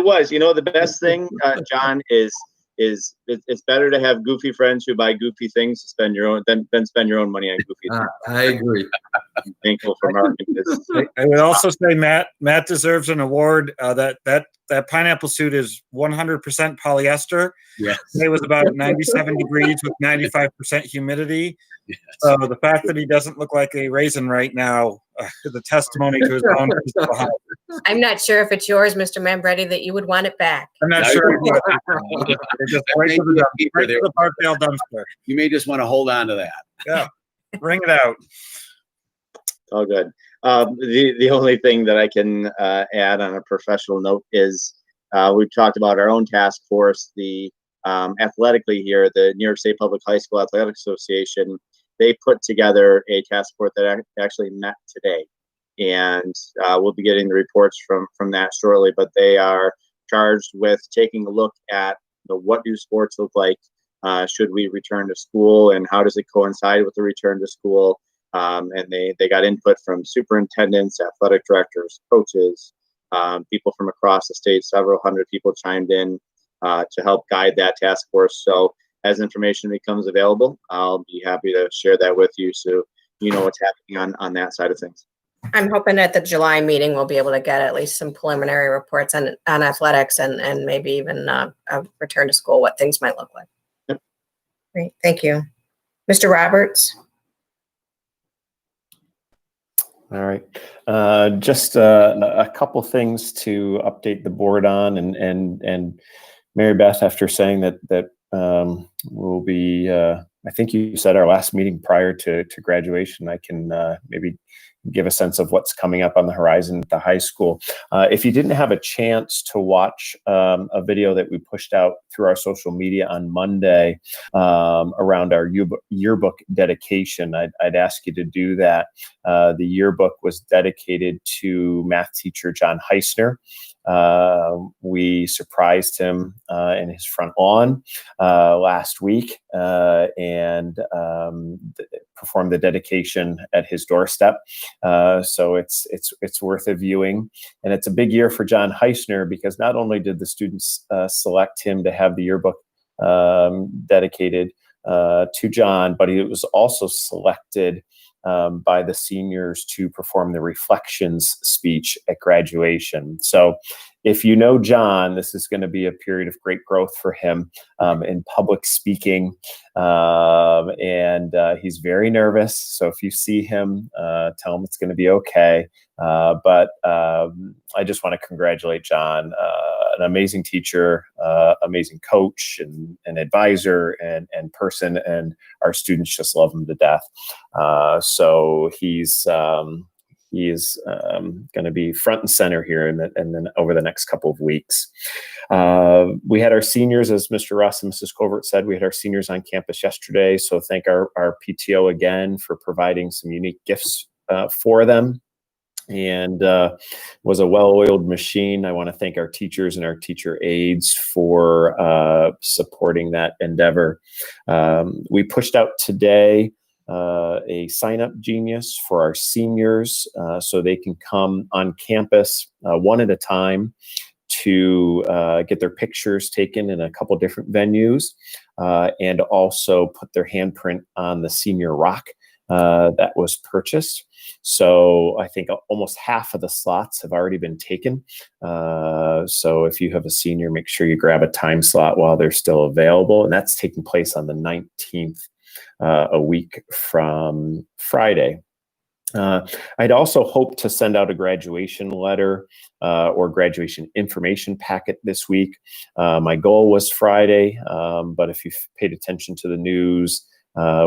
was. The best thing, John, is it's better to have goofy friends who buy goofy things to spend your own than spend your own money on goofy things. I agree. I'm thankful for marketing this. I would also say Matt deserves an award. That pineapple suit is 100% polyester. Yes. It was about 97 degrees with 95% humidity. Yes. So the fact that he doesn't look like a raisin right now is a testimony to his own physical health. I'm not sure if it's yours, Mr. Mambretti, that you would want it back. I'm not sure. Just right to the Parkdale dumpster. You may just want to hold on to that. Yeah, bring it out. Oh, good. The only thing that I can add on a professional note is we've talked about our own task force, the athletically here, the New York State Public High School Athletic Association. They put together a task force that actually met today, and we'll be getting the reports from that shortly. But they are charged with taking a look at what do sports look like should we return to school, and how does it coincide with the return to school. And they got input from superintendents, athletic directors, coaches, people from across the state. Several hundred people chimed in to help guide that task force. So as information becomes available, I'll be happy to share that with you so you know what's happening on that side of things. I'm hoping at the July meeting, we'll be able to get at least some preliminary reports on athletics and maybe even a return to school, what things might look like. Yep. Great, thank you. Mr. Roberts? All right. Just a couple things to update the board on, and Mary Beth, after saying that we'll be, I think you said our last meeting prior to graduation, I can maybe give a sense of what's coming up on the horizon at the high school. If you didn't have a chance to watch a video that we pushed out through our social media on Monday around our yearbook dedication, I'd ask you to do that. The yearbook was dedicated to math teacher John Heisner. We surprised him in his front lawn last week and performed the dedication at his doorstep. So it's worth a viewing, and it's a big year for John Heisner because not only did the students select him to have the yearbook dedicated to John, but he was also selected by the seniors to perform the reflections speech at graduation. So if you know John, this is going to be a period of great growth for him in public speaking. And he's very nervous. So if you see him, tell him it's going to be okay. But I just want to congratulate John, an amazing teacher, amazing coach and advisor and person, and our students just love him to death. So he's going to be front and center here, and then over the next couple of weeks. We had our seniors, as Mr. Russ and Mrs. Covert said, we had our seniors on campus yesterday. So thank our PTO again for providing some unique gifts for them. And was a well-oiled machine. I want to thank our teachers and our teacher aides for supporting that endeavor. We pushed out today a sign-up genius for our seniors so they can come on campus one at a time to get their pictures taken in a couple different venues and also put their handprint on the senior rock that was purchased. So I think almost half of the slots have already been taken. So if you have a senior, make sure you grab a time slot while they're still available. And that's taking place on the 19th, a week from Friday. I'd also hope to send out a graduation letter or graduation information packet this week. My goal was Friday, but if you've paid attention to the news,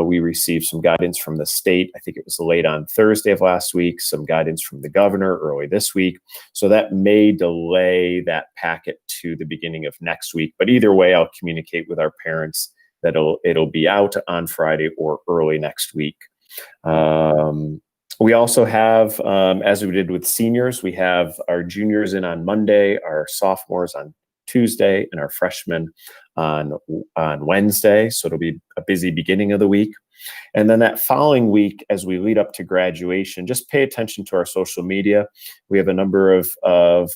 we received some guidance from the state. I think it was late on Thursday of last week, some guidance from the governor early this week. So that may delay that packet to the beginning of next week. But either way, I'll communicate with our parents that it'll be out on Friday or early next week. We also have, as we did with seniors, we have our juniors in on Monday, our sophomores on Tuesday, and our freshmen on Wednesday. So it'll be a busy beginning of the week. And then that following week, as we lead up to graduation, just pay attention to our social media. We have a number of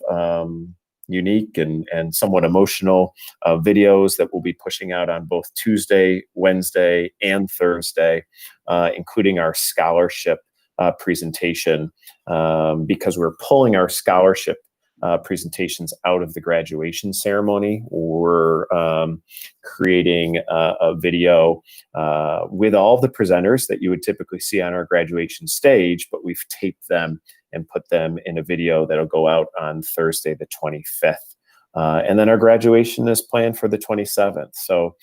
unique and somewhat emotional videos that we'll be pushing out on both Tuesday, Wednesday, and Thursday, including our scholarship presentation, because we're pulling our scholarship presentations out of the graduation ceremony. We're creating a video with all the presenters that you would typically see on our graduation stage, but we've taped them and put them in a video that'll go out on Thursday, the 25th. And then our graduation is planned for the 27th. So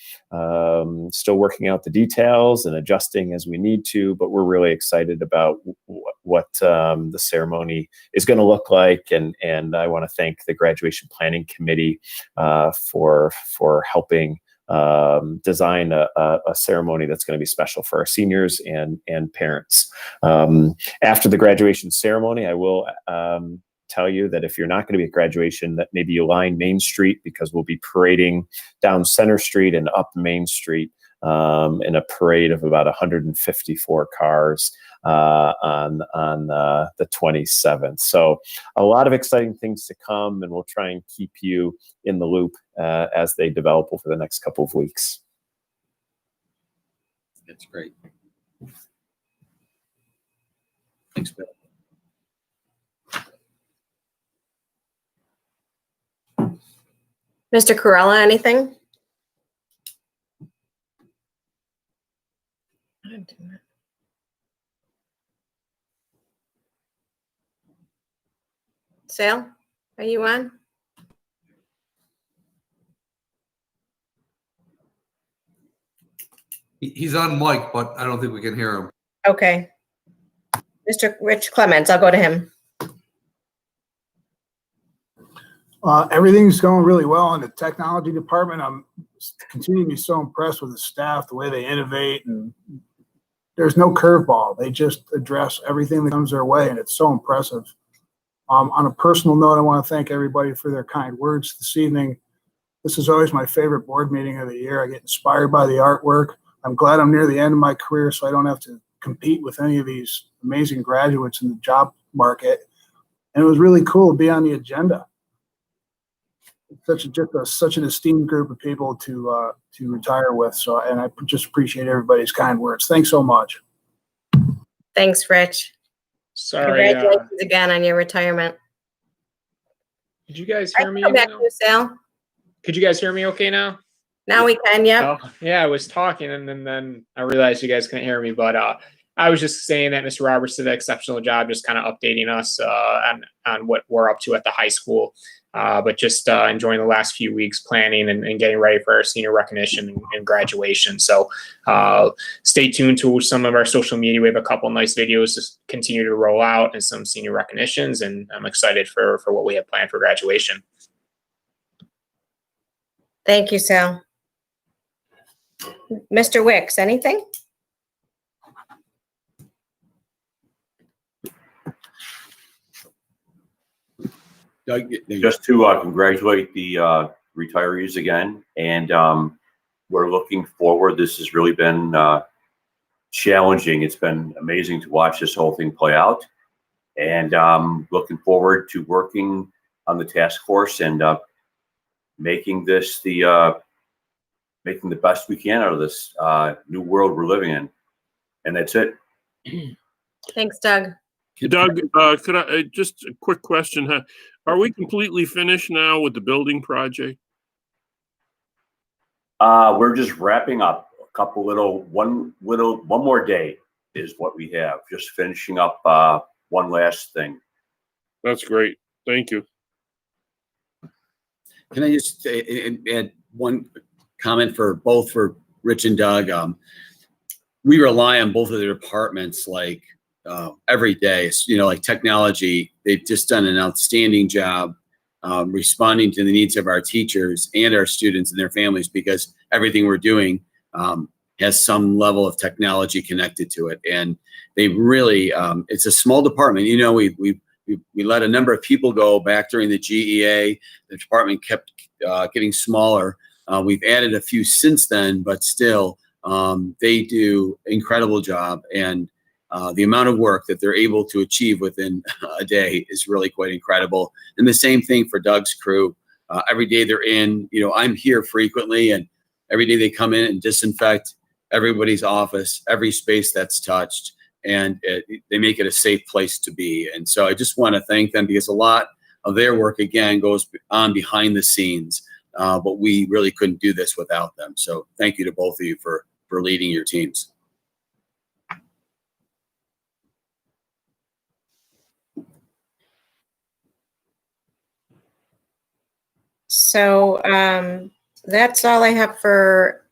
still working out the details and adjusting as we need to, but we're really excited about what the ceremony is going to look like. And I want to thank the graduation planning committee for helping design a ceremony that's going to be special for our seniors and parents. After the graduation ceremony, I will tell you that if you're not going to be at graduation, that maybe you line Main Street, because we'll be parading down Center Street and up Main Street in a parade of about 154 cars on the 27th. So a lot of exciting things to come, and we'll try and keep you in the loop as they develop over the next couple of weeks. That's great. Thanks, Bill. Mr. Corella, anything? Sal, are you on? He's on mic, but I don't think we can hear him. Okay. Mr. Rich Clements, I'll go to him. Everything's going really well in the technology department. I'm continuing to be so impressed with the staff, the way they innovate, and there's no curveball. They just address everything that comes their way, and it's so impressive. On a personal note, I want to thank everybody for their kind words this evening. This is always my favorite board meeting of the year. I get inspired by the artwork. I'm glad I'm near the end of my career, so I don't have to compete with any of these amazing graduates in the job market. And it was really cool to be on the agenda. Such an esteemed group of people to retire with. So, and I just appreciate everybody's kind words. Thanks so much. Thanks, Rich. Sorry. Congratulations again on your retirement. Did you guys hear me? Come back to you, Sal. Could you guys hear me okay now? Now we can, yeah. Oh, yeah, I was talking and then I realized you guys couldn't hear me, but I was just saying that Mr. Roberts did an exceptional job just kind of updating us on what we're up to at the high school. But just enjoying the last few weeks planning and getting ready for our senior recognition and graduation. So stay tuned to some of our social media. We have a couple nice videos to continue to roll out and some senior recognitions, and I'm excited for what we have planned for graduation. Thank you, Sal. Mr. Wicks, anything? Just to congratulate the retirees again, and we're looking forward. This has really been challenging. It's been amazing to watch this whole thing play out, and looking forward to working on the task force and making this making the best we can out of this new world we're living in. And that's it. Thanks, Doug. Doug, could I just a quick question? Are we completely finished now with the building project? We're just wrapping up a couple one more day is what we have. Just finishing up one last thing. That's great. Thank you. Can I just add one comment for Rich and Doug? We rely on both of their departments like every day. Like technology, they've just done an outstanding job responding to the needs of our teachers and our students and their families, because everything we're doing has some level of technology connected to it. And they really, it's a small department. We let a number of people go back during the GEA. The department kept getting smaller. We've added a few since then, but still, they do an incredible job. And the amount of work that they're able to achieve within a day is really quite incredible. And the same thing for Doug's crew. Every day they're in, I'm here frequently, and every day they come in and disinfect everybody's office, every space that's touched, and they make it a safe place to be. And so I just want to thank them, because a lot of their work, again, goes on behind the scenes. But we really couldn't do this without them. So thank you to both of you for leading your teams. So that's all I have for,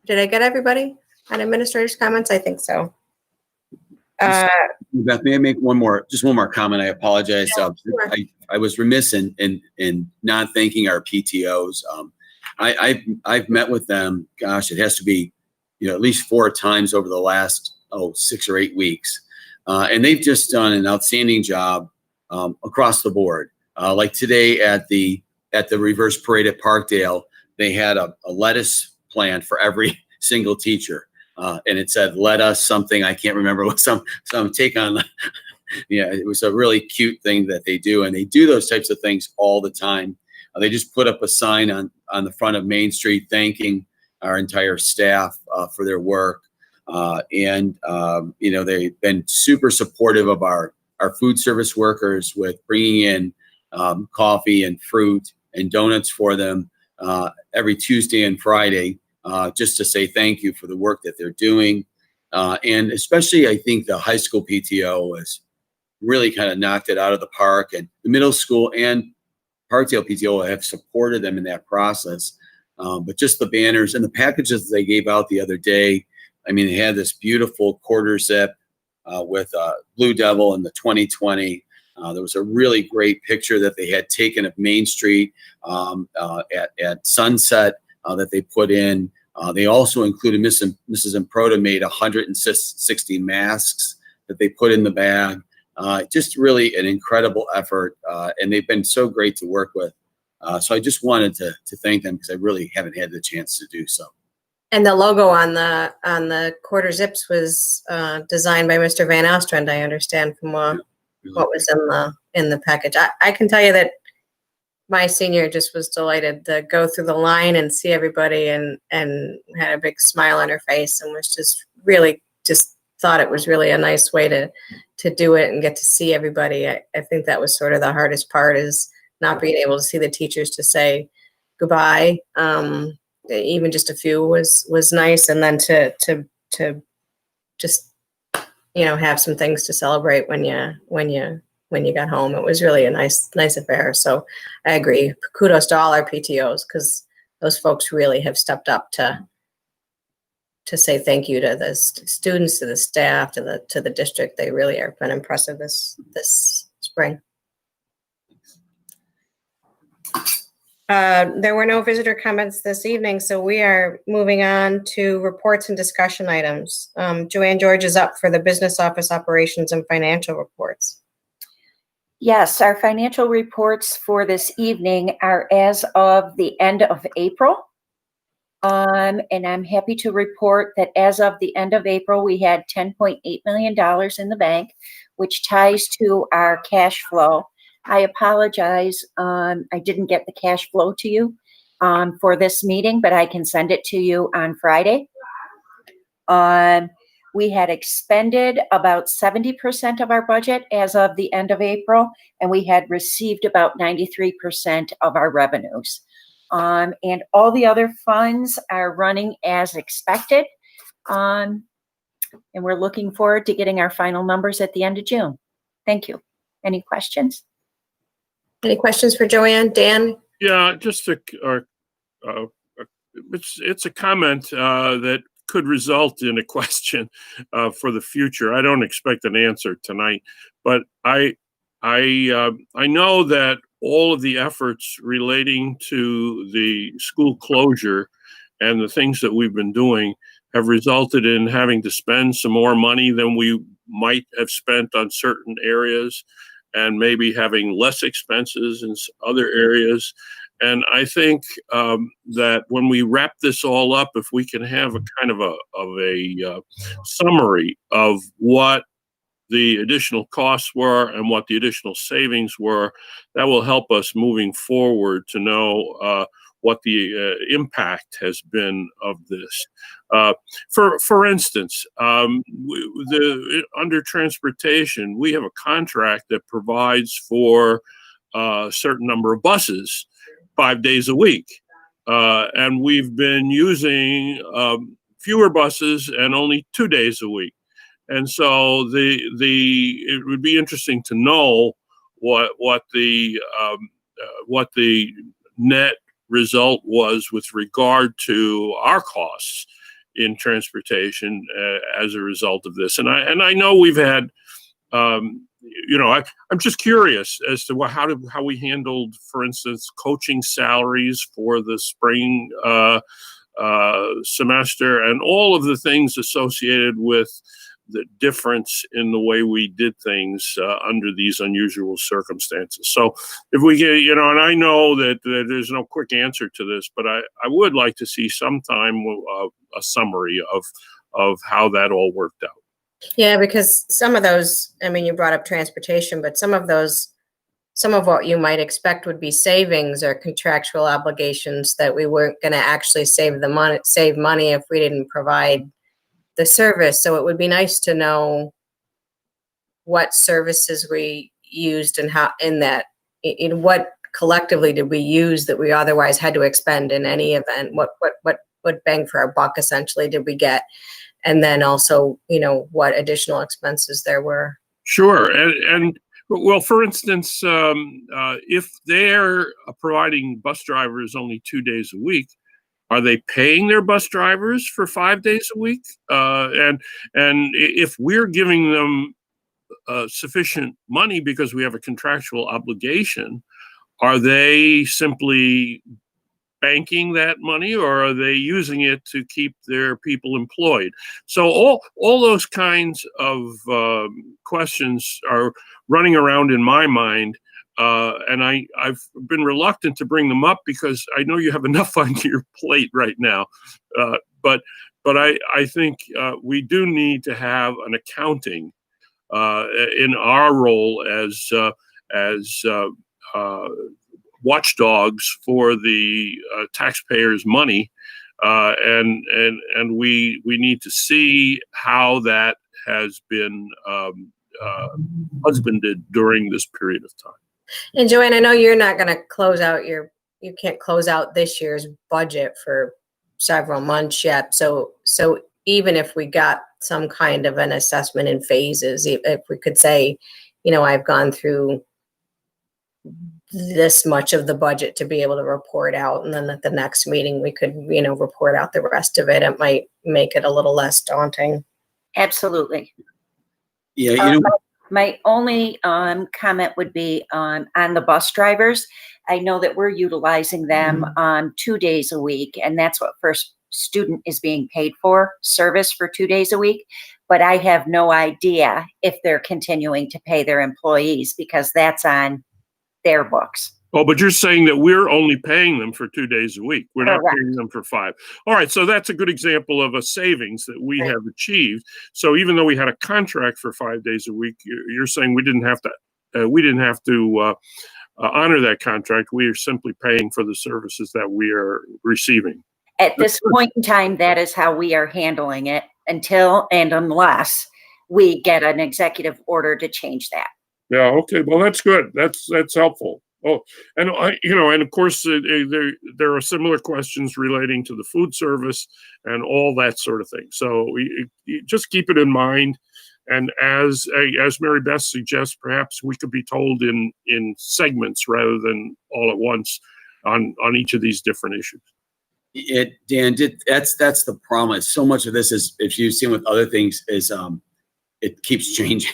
did I get everybody on administrator's comments? I think so. Beth, may I make one more comment? I apologize. Yeah, sure. I was remiss in not thanking our PTOs. I've met with them, gosh, it has to be, at least 4 times over the last, 6 or 8 weeks. And they've just done an outstanding job across the board. Like today at the reverse parade at Parkdale, they had a lettuce plant for every single teacher. And it said, "Let us something." I can't remember what some take on. Yeah, it was a really cute thing that they do, and they do those types of things all the time. They just put up a sign on the front of Main Street thanking our entire staff for their work. And they've been super supportive of our food service workers with bringing in coffee and fruit and donuts for them every Tuesday and Friday, just to say thank you for the work that they're doing. And especially, I think the high school PTO was really kind of knocked it out of the park, and the middle school and Parkdale PTO have supported them in that process. But just the banners and the packages they gave out the other day, I mean, they had this beautiful quarter zip with Blue Devil in the 2020. There was a really great picture that they had taken of Main Street at sunset that they put in. They also included Mrs. Improda made 160 masks that they put in the bag. Just really an incredible effort, and they've been so great to work with. So I just wanted to thank them because I really haven't had the chance to do so. And the logo on the quarter zips was designed by Mr. Van Ostrand, I understand, from what was in the package. I can tell you that my senior just was delighted to go through the line and see everybody and had a big smile on her face and was just really just thought it was really a nice way to do it and get to see everybody. I think that was sort of the hardest part, is not being able to see the teachers to say goodbye. Even just a few was nice. And then to just, have some things to celebrate when you got home. It was really a nice affair. So I agree. Kudos to all our PTOs, because those folks really have stepped up to say thank you to the students, to the staff, to the district. They really have been impressive this spring. There were no visitor comments this evening, so we are moving on to reports and discussion items. Joanne George is up for the business office operations and financial reports. Yes, our financial reports for this evening are as of the end of April. And I'm happy to report that as of the end of April, we had $10.8 million in the bank, which ties to our cash flow. I apologize, I didn't get the cash flow to you for this meeting, but I can send it to you on Friday. We had expended about 70% of our budget as of the end of April, and we had received about 93% of our revenues. And all the other funds are running as expected. And we're looking forward to getting our final numbers at the end of June. Thank you. Any questions? Any questions for Joanne? Dan? Yeah, just it's a comment that could result in a question for the future. I don't expect an answer tonight, but I know that all of the efforts relating to the school closure and the things that we've been doing have resulted in having to spend some more money than we might have spent on certain areas, and maybe having less expenses in other areas. And I think that when we wrap this all up, if we can have a kind of a summary of what the additional costs were and what the additional savings were, that will help us moving forward to know what the impact has been of this. For instance, under transportation, we have a contract that provides for a certain number of buses 5 days a week. And we've been using fewer buses and only 2 days a week. And so it would be interesting to know what the net result was with regard to our costs in transportation as a result of this. And I know we've had, I'm just curious as to how we handled, for instance, coaching salaries for the spring semester and all of the things associated with the difference in the way we did things under these unusual circumstances. So if we get, and I know that there's no quick answer to this, but I would like to see sometime a summary of how that all worked out. Yeah, because some of those, I mean, you brought up transportation, but some of what you might expect would be savings or contractual obligations that we weren't going to actually save money if we didn't provide the service. So it would be nice to know what services we used and how in what collectively did we use that we otherwise had to expend in any event. What bang for our buck essentially did we get? And then also, what additional expenses there were. Sure. And well, for instance, if they're providing bus drivers only 2 days a week, are they paying their bus drivers for 5 days a week? And if we're giving them sufficient money because we have a contractual obligation, are they simply banking that money, or are they using it to keep their people employed? So all those kinds of questions are running around in my mind, and I've been reluctant to bring them up because I know you have enough on your plate right now. But I think we do need to have an accounting in our role as watchdogs for the taxpayers' money, and we need to see how that has been husbanded during this period of time. And Joanne, I know you're not going to you can't close out this year's budget for several months yet. So even if we got some kind of an assessment in phases, if we could say, I've gone through this much of the budget to be able to report out, and then at the next meeting we could report out the rest of it, it might make it a little less daunting. Absolutely. Yeah, my only comment would be on the bus drivers. I know that we're utilizing them 2 days a week, and that's what first student is being paid for, service for 2 days a week. But I have no idea if they're continuing to pay their employees, because that's on their books. Oh, but you're saying that we're only paying them for 2 days a week. We're not paying them for 5. All right. So that's a good example of a savings that we have achieved. So even though we had a contract for 5 days a week, you're saying we didn't have to honor that contract. We are simply paying for the services that we are receiving. At this point in time, that is how we are handling it until and unless we get an executive order to change that. Yeah. Okay. Well, that's good. That's helpful. Oh, and and of course there are similar questions relating to the food service and all that sort of thing. So you just keep it in mind. And as Mary Beth suggests, perhaps we could be told in segments rather than all at once on each of these different issues. Dan, that's the problem. So much of this is, if you've seen with other things, is it keeps changing.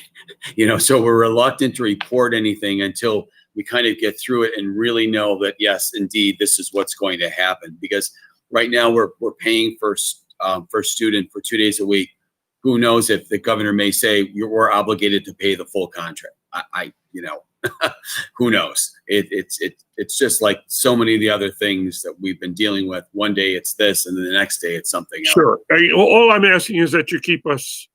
So we're reluctant to report anything until we kind of get through it and really know that, yes, indeed, this is what's going to happen. Because right now we're paying for student for 2 days a week. Who knows if the governor may say we're obligated to pay the full contract? Who knows? It's just like so many of the other things that we've been dealing with. One day it's this, and then the next day it's something else. Sure. All I'm asking is that you keep us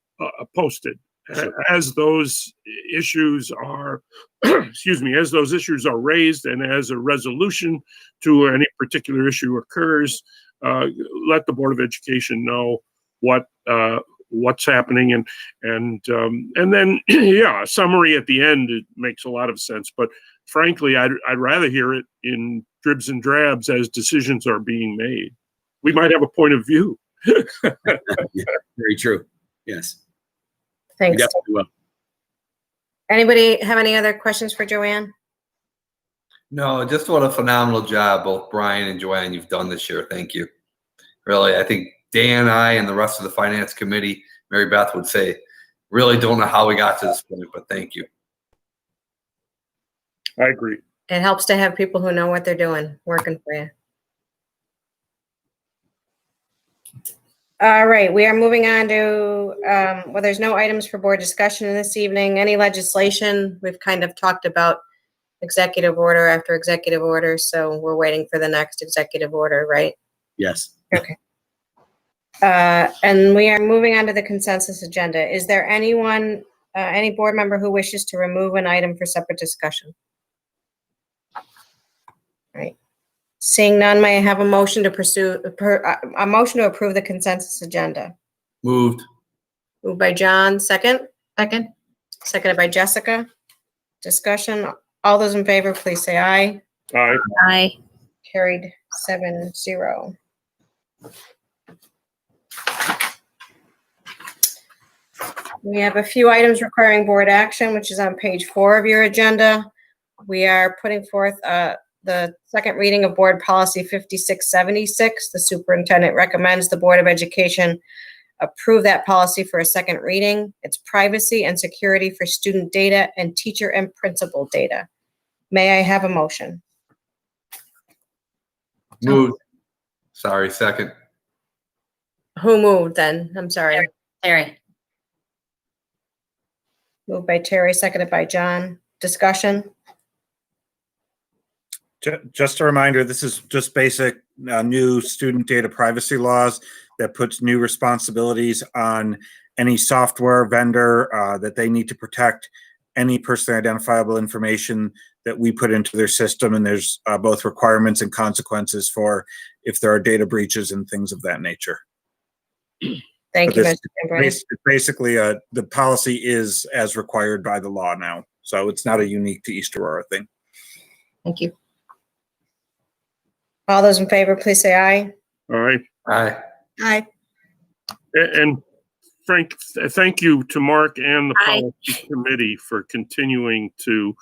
posted. Sure. As those issues are, as those issues are raised, and as a resolution to any particular issue occurs, let the Board of Education know what's happening, and then a summary at the end. It makes a lot of sense, but frankly, I'd rather hear it in dribs and drabs as decisions are being made. We might have a point of view. Yeah, very true. Yes. Thanks. We definitely will. Anybody have any other questions for Joanne? No, just what a phenomenal job both Brian and Joanne you've done this year. Thank you. Really, I think Dan, I, and the rest of the finance committee, Mary Beth would say, really don't know how we got to this point, but thank you. I agree. It helps to have people who know what they're doing working for you. All right, we are moving on to, well, there's no items for board discussion this evening. Any legislation? We've kind of talked about executive order after executive order, so we're waiting for the next executive order, right? Yes. Okay. And we are moving on to the consensus agenda. Is there anyone, any board member who wishes to remove an item for separate discussion? All right. Seeing none, may I have a motion to a motion to approve the consensus agenda? Moved. Moved by John, second? Second. Seconded by Jessica. Discussion. All those in favor, please say aye. Aye. Aye. Carried 7-0. We have a few items requiring board action, which is on page 4 of your agenda. We are putting forth the second reading of Board Policy 5676. The superintendent recommends the Board of Education approve that policy for a second reading. It's privacy and security for student data and teacher and principal data. May I have a motion? Moved. Sorry, second. Who moved then? I'm sorry. Terry. Moved by Terry, seconded by John. Discussion? Just a reminder, this is just basic new student data privacy laws that puts new responsibilities on any software vendor that they need to protect any personally identifiable information that we put into their system. And there's both requirements and consequences for if there are data breaches and things of that nature. Thank you, Mr. Kimbrey. Basically, the policy is as required by the law now. So it's not a unique to East Aurora thing. Thank you. All those in favor, please say aye. Aye. Aye. Aye. And Frank, thank you to Mark and the Aye. policy committee for continuing to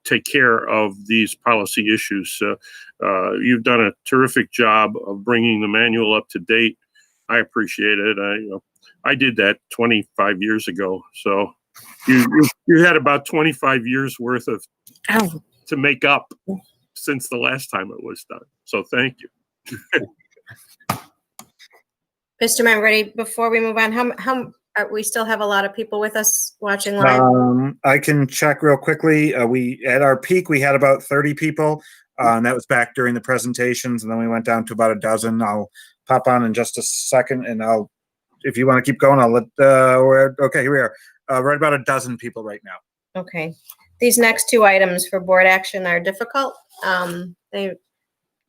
take care of these policy issues. You've done a terrific job of bringing the manual up to date. I appreciate it. I did that 25 years ago. So you had about 25 years worth of to make up since the last time it was done. So thank you. Mr. Manfredi, before we move on, how we still have a lot of people with us watching live? I can check real quickly. We at our peak, we had about 30 people. And that was back during the presentations. And then we went down to about a dozen. I'll pop on in just a second and if you want to keep going, I'll let, okay, here we are. Right about a dozen people right now. Okay. These next two items for board action are difficult.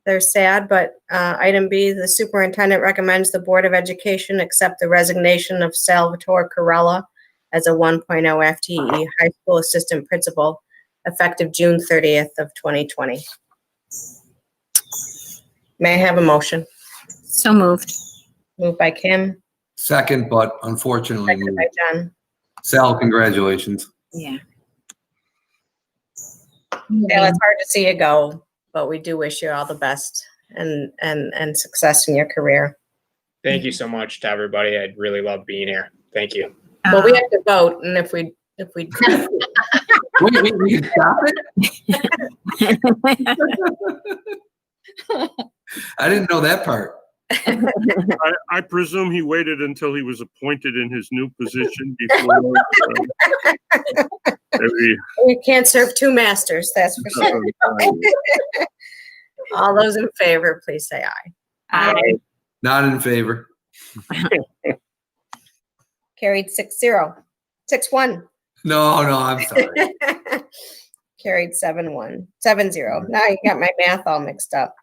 They're sad, but item B, the superintendent recommends the Board of Education accept the resignation of Salvatore Corella as a 1.0 FTE high school assistant principal effective June 30th of 2020. May I have a motion? So moved. Moved by Kim. Second, but unfortunately Seconded moved. by John. Sal, congratulations. Yeah. Yeah, it's hard to see you go, but we do wish you all the best and success in your career. Thank you so much to everybody. I really love being here. Thank you. Well, we have to vote, and if we Wait, we can stop it? I didn't know that part. I presume he waited until he was appointed in his new position before. We can't serve two masters, that's for sure. All those in favor, please say aye. Aye. Not in favor. Carried 6-0. 6-1. No, I'm sorry. Carried 7-1. 7-0. Now you got my math all mixed up.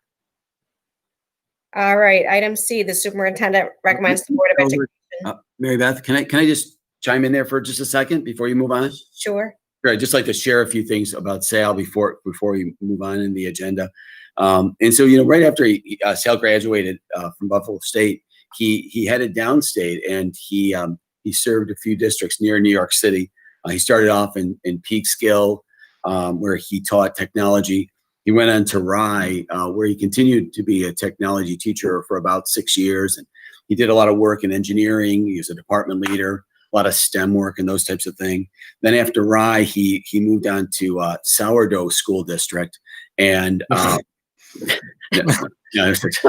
All right, item C, the superintendent recommends the Board of Education. Mary Beth, can I just chime in there for just a second before you move on? Sure. I'd just like to share a few things about Sal before we move on in the agenda. And so, right after Sal graduated from Buffalo State, he headed downstate and he served a few districts near New York City. He started off in Peekskill, where he taught technology. He went on to Rye, where he continued to be a technology teacher for about 6 years. And he did a lot of work in engineering. He was a department leader, a lot of STEM work and those types of things. Then after Rye, he moved on to Sourdough School District. And No, that's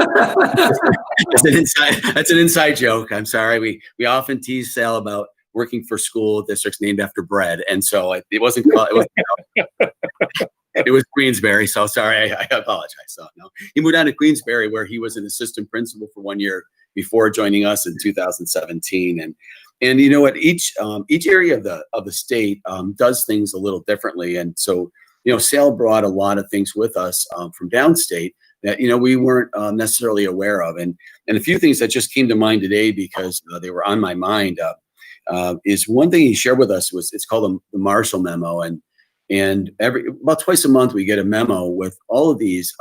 an inside joke. I'm sorry. We often tease Sal about working for school districts named after bread, and so it wasn't called. It was Queensbury. So sorry, I apologize. So no, he moved on to Queensbury, where he was an assistant principal for 1 year before joining us in 2017. And you know what? Each area of the state does things a little differently, and so Sal brought a lot of things with us from downstate that we weren't necessarily aware of, and a few things that just came to mind today because they were on my mind is one thing he shared with us was it's called the Marshall Memo, and about twice a month we get a memo with all of these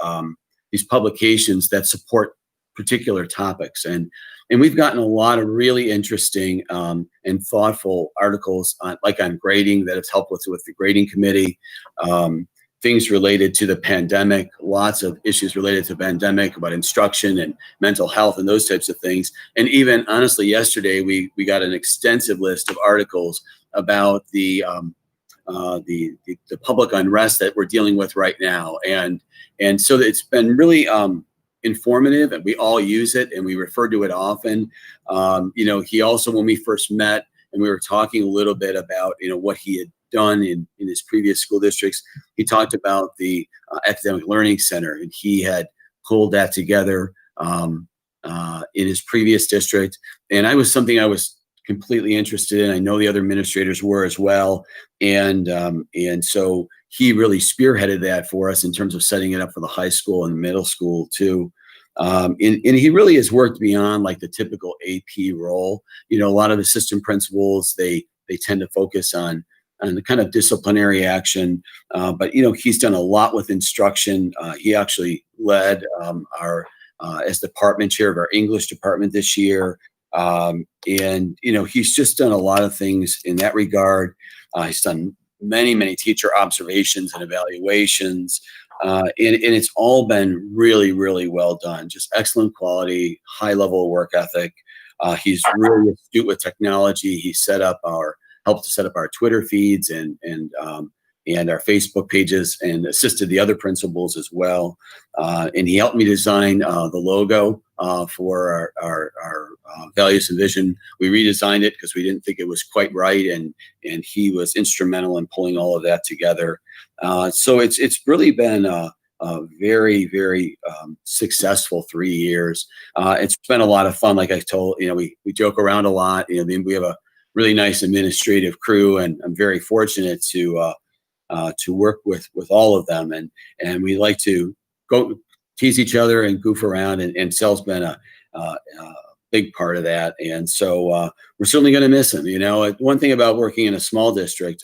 publications that support particular topics, and we've gotten a lot of really interesting and thoughtful articles on grading that have helped with the grading committee, things related to the pandemic, lots of issues related to the pandemic about instruction and mental health and those types of things. And even honestly, yesterday we got an extensive list of articles about the public unrest that we're dealing with right now, and so it's been really informative, and we all use it and we refer to it often. He also, when we first met and we were talking a little bit about what he had done in his previous school districts, he talked about the academic learning center, and he had pulled that together in his previous district, and I was completely interested in. I know the other administrators were as well, and so he really spearheaded that for us in terms of setting it up for the high school and middle school too. And he really has worked beyond the typical AP role. A lot of assistant principals, they tend to focus on the kind of disciplinary action, but he's done a lot with instruction. He actually led our as department chair of our English department this year. And he's just done a lot of things in that regard. He's done many teacher observations and evaluations, and it's all been really, really well done. Just excellent quality, high level of work ethic. He's really astute with technology. He helped to set up our Twitter feeds and our Facebook pages, and assisted the other principals as well. And he helped me design the logo for our values and vision. We redesigned it because we didn't think it was quite right, and he was instrumental in pulling all of that together. So it's really been a very, very successful 3 years. It's been a lot of fun. Like I told, we joke around a lot. We have a really nice administrative crew, and I'm very fortunate to work with all of them, and we like to go tease each other and goof around, and Sal's been a big part of that, and so we're certainly going to miss him. One thing about working in a small district,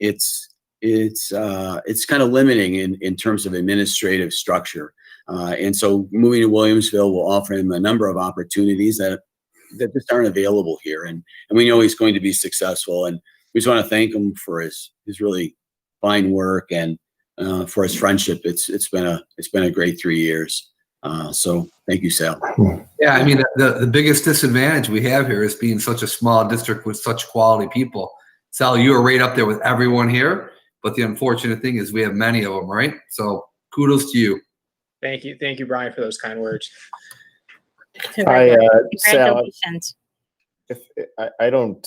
it's kind of limiting in terms of administrative structure, and so moving to Williamsville will offer him a number of opportunities that just aren't available here, and we know he's going to be successful, and we just want to thank him for his really fine work and for his friendship. It's been a great 3 years. So thank you, Sal. Yeah, I mean, the biggest disadvantage we have here is being such a small district with such quality people. Sal, you are right up there with everyone here, but the unfortunate thing is we have many of them, right? So kudos to you. Thank you, Brian, for those kind words. Sal, I don't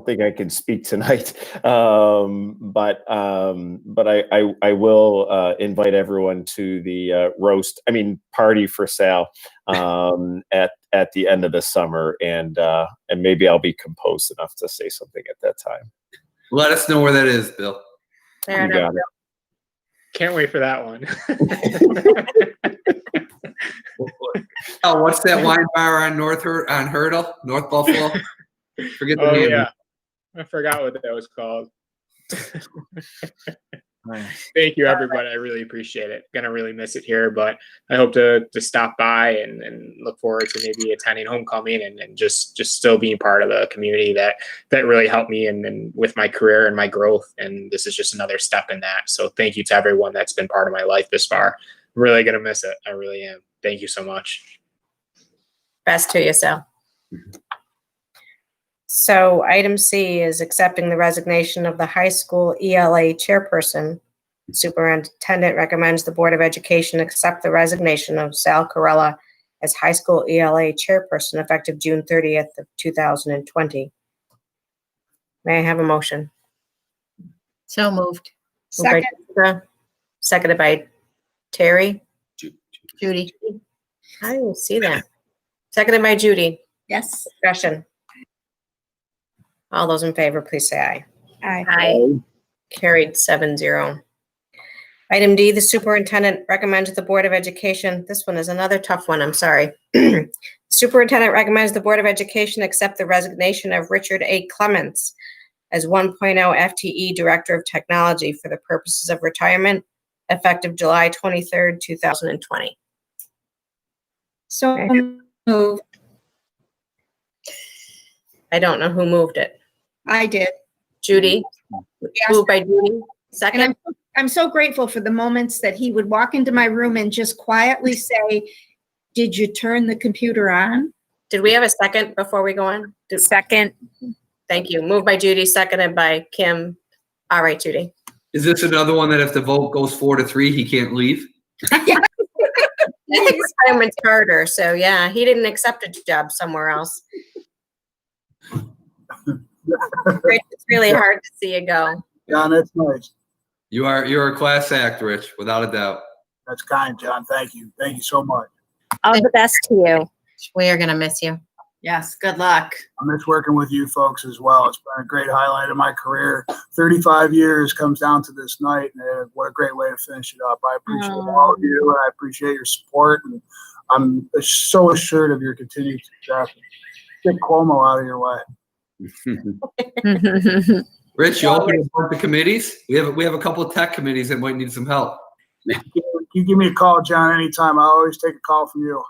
think I can speak tonight, but I will invite everyone to the party for Sal at the end of the summer, and maybe I'll be composed enough to say something at that time. Let us know where that is, Bill. You got it. Can't wait for that one. Oh, what's that wine bar on North Buffalo? Forget the name. Yeah, I forgot what that was called. Thank you, everybody. I really appreciate it. Gonna really miss it here, but I hope to stop by and look forward to maybe attending homecoming and just still being part of the community that really helped me and with my career and my growth. And this is just another step in that. So thank you to everyone that's been part of my life this far. I'm really gonna miss it. I really am. Thank you so much. Best to you, Sal. So item C is accepting the resignation of the high school ELA chairperson, Superintendent recommends the Board of Education accept the resignation of Sal Carella as high school ELA chairperson effective June 30th of 2020. May I have a motion? So moved. Moved by Jessica, seconded by Terry. Judy. I didn't see that. Seconded by Judy. Yes. Discussion. All those in favor, please say aye. Aye. Carried 7-0. Item D, the superintendent recommends the Board of Education. This one is another tough one, I'm sorry. Superintendent recommends the Board of Education accept the resignation of Richard A. Clements as 1.0 FTE Director of Technology for the purposes of retirement, effective July 23rd, 2020. So moved. I don't know who moved it. I did. Judy? Yes. Moved by Judy. Second? And I'm so grateful for the moments that he would walk into my room and just quietly say, "Did you turn the computer on?" Did we have a second before we go on? Second. Thank you. Moved by Judy, seconded by Kim. All right, Judy. Is this another one that if the vote goes 4-3, he can't leave? I think retirement's harder, so yeah, he didn't accept a job somewhere else. It's really hard to see you go. John, that's nice. You're a class act, Rich, without a doubt. That's kind, John. Thank you. Thank you so much. All the best to you. We are going to miss you. Yes, good luck. I miss working with you folks as well. It's been a great highlight of my career. 35 years comes down to this night, and what a great way to finish it up. I appreciate all of you, and I appreciate your support, and I'm so assured of your continued success. Get Cuomo out of your way. Rich, you open a bunch of committees? We have a couple of tech committees that might need some help. You give me a call, John, anytime. I always take a call from you.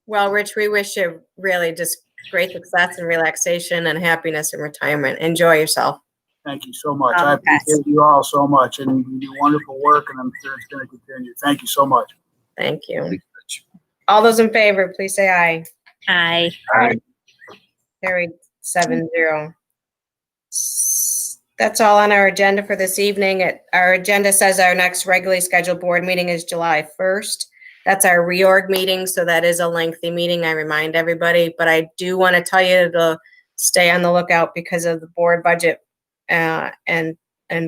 Well, Rich, we wish you really just great success and relaxation and happiness in retirement. Enjoy yourself. Thank you so much. I appreciate you all so much, and you do wonderful work, and I'm sure it's going to continue. Thank you so much. Thank you. All those in favor, please say aye. Aye. Aye. Carried 7-0. That's all on our agenda for this evening. Our agenda says our next regularly scheduled board meeting is July 1st. That's our reorg meeting, so that is a lengthy meeting, I remind everybody. But I do want to tell you to stay on the lookout because of the board budget and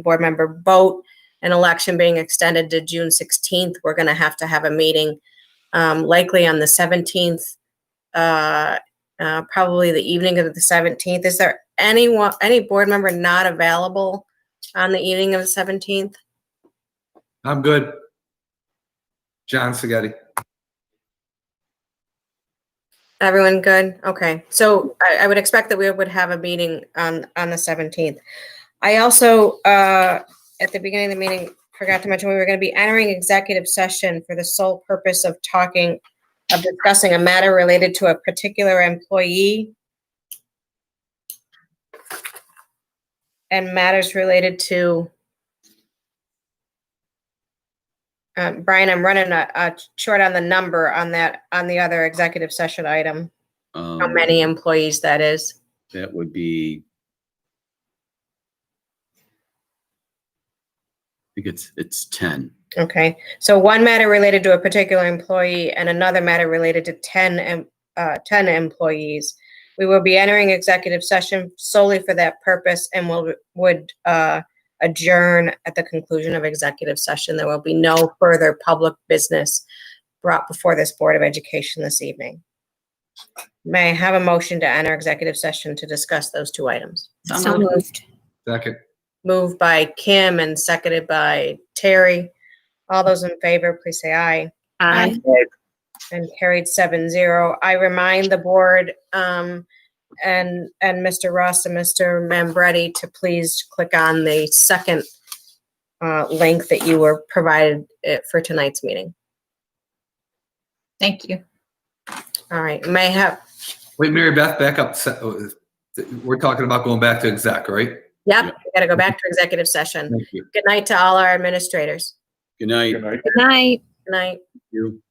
board member vote and election being extended to June 16th. We're going to have a meeting likely on the 17th, probably the evening of the 17th. Is there any board member not available on the evening of the 17th? I'm good. John Seghetti. Everyone good? Okay. So I would expect that we would have a meeting on the 17th. I also, at the beginning of the meeting, forgot to mention we were going to be entering executive session for the sole purpose of discussing a matter related to a particular employee and matters related to Brian, I'm running a short on the number on the other executive session item. How many employees that is? That would be, I think it's 10. Okay, so one matter related to a particular employee and another matter related to 10 employees. We will be entering executive session solely for that purpose and would adjourn at the conclusion of executive session. There will be no further public business brought before this Board of Education this evening. May I have a motion to enter executive session to discuss those two items? So moved. Second. Moved by Kim and seconded by Terry. All those in favor, please say aye. Aye. And carried 7-0. I remind the board and Mr. Russ and Mr. Membretti to please click on the second link that you were provided for tonight's meeting. Thank you. All right. May I have? Wait, Mary Beth, back up. We're talking about going back to exec, right? Yep. We got to go back to executive session. Thank you. Good night to all our administrators. Good night. Good night. Good night. Thank you.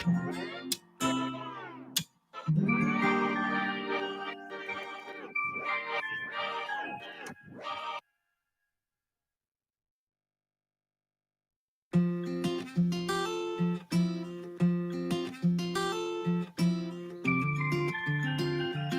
Thank you.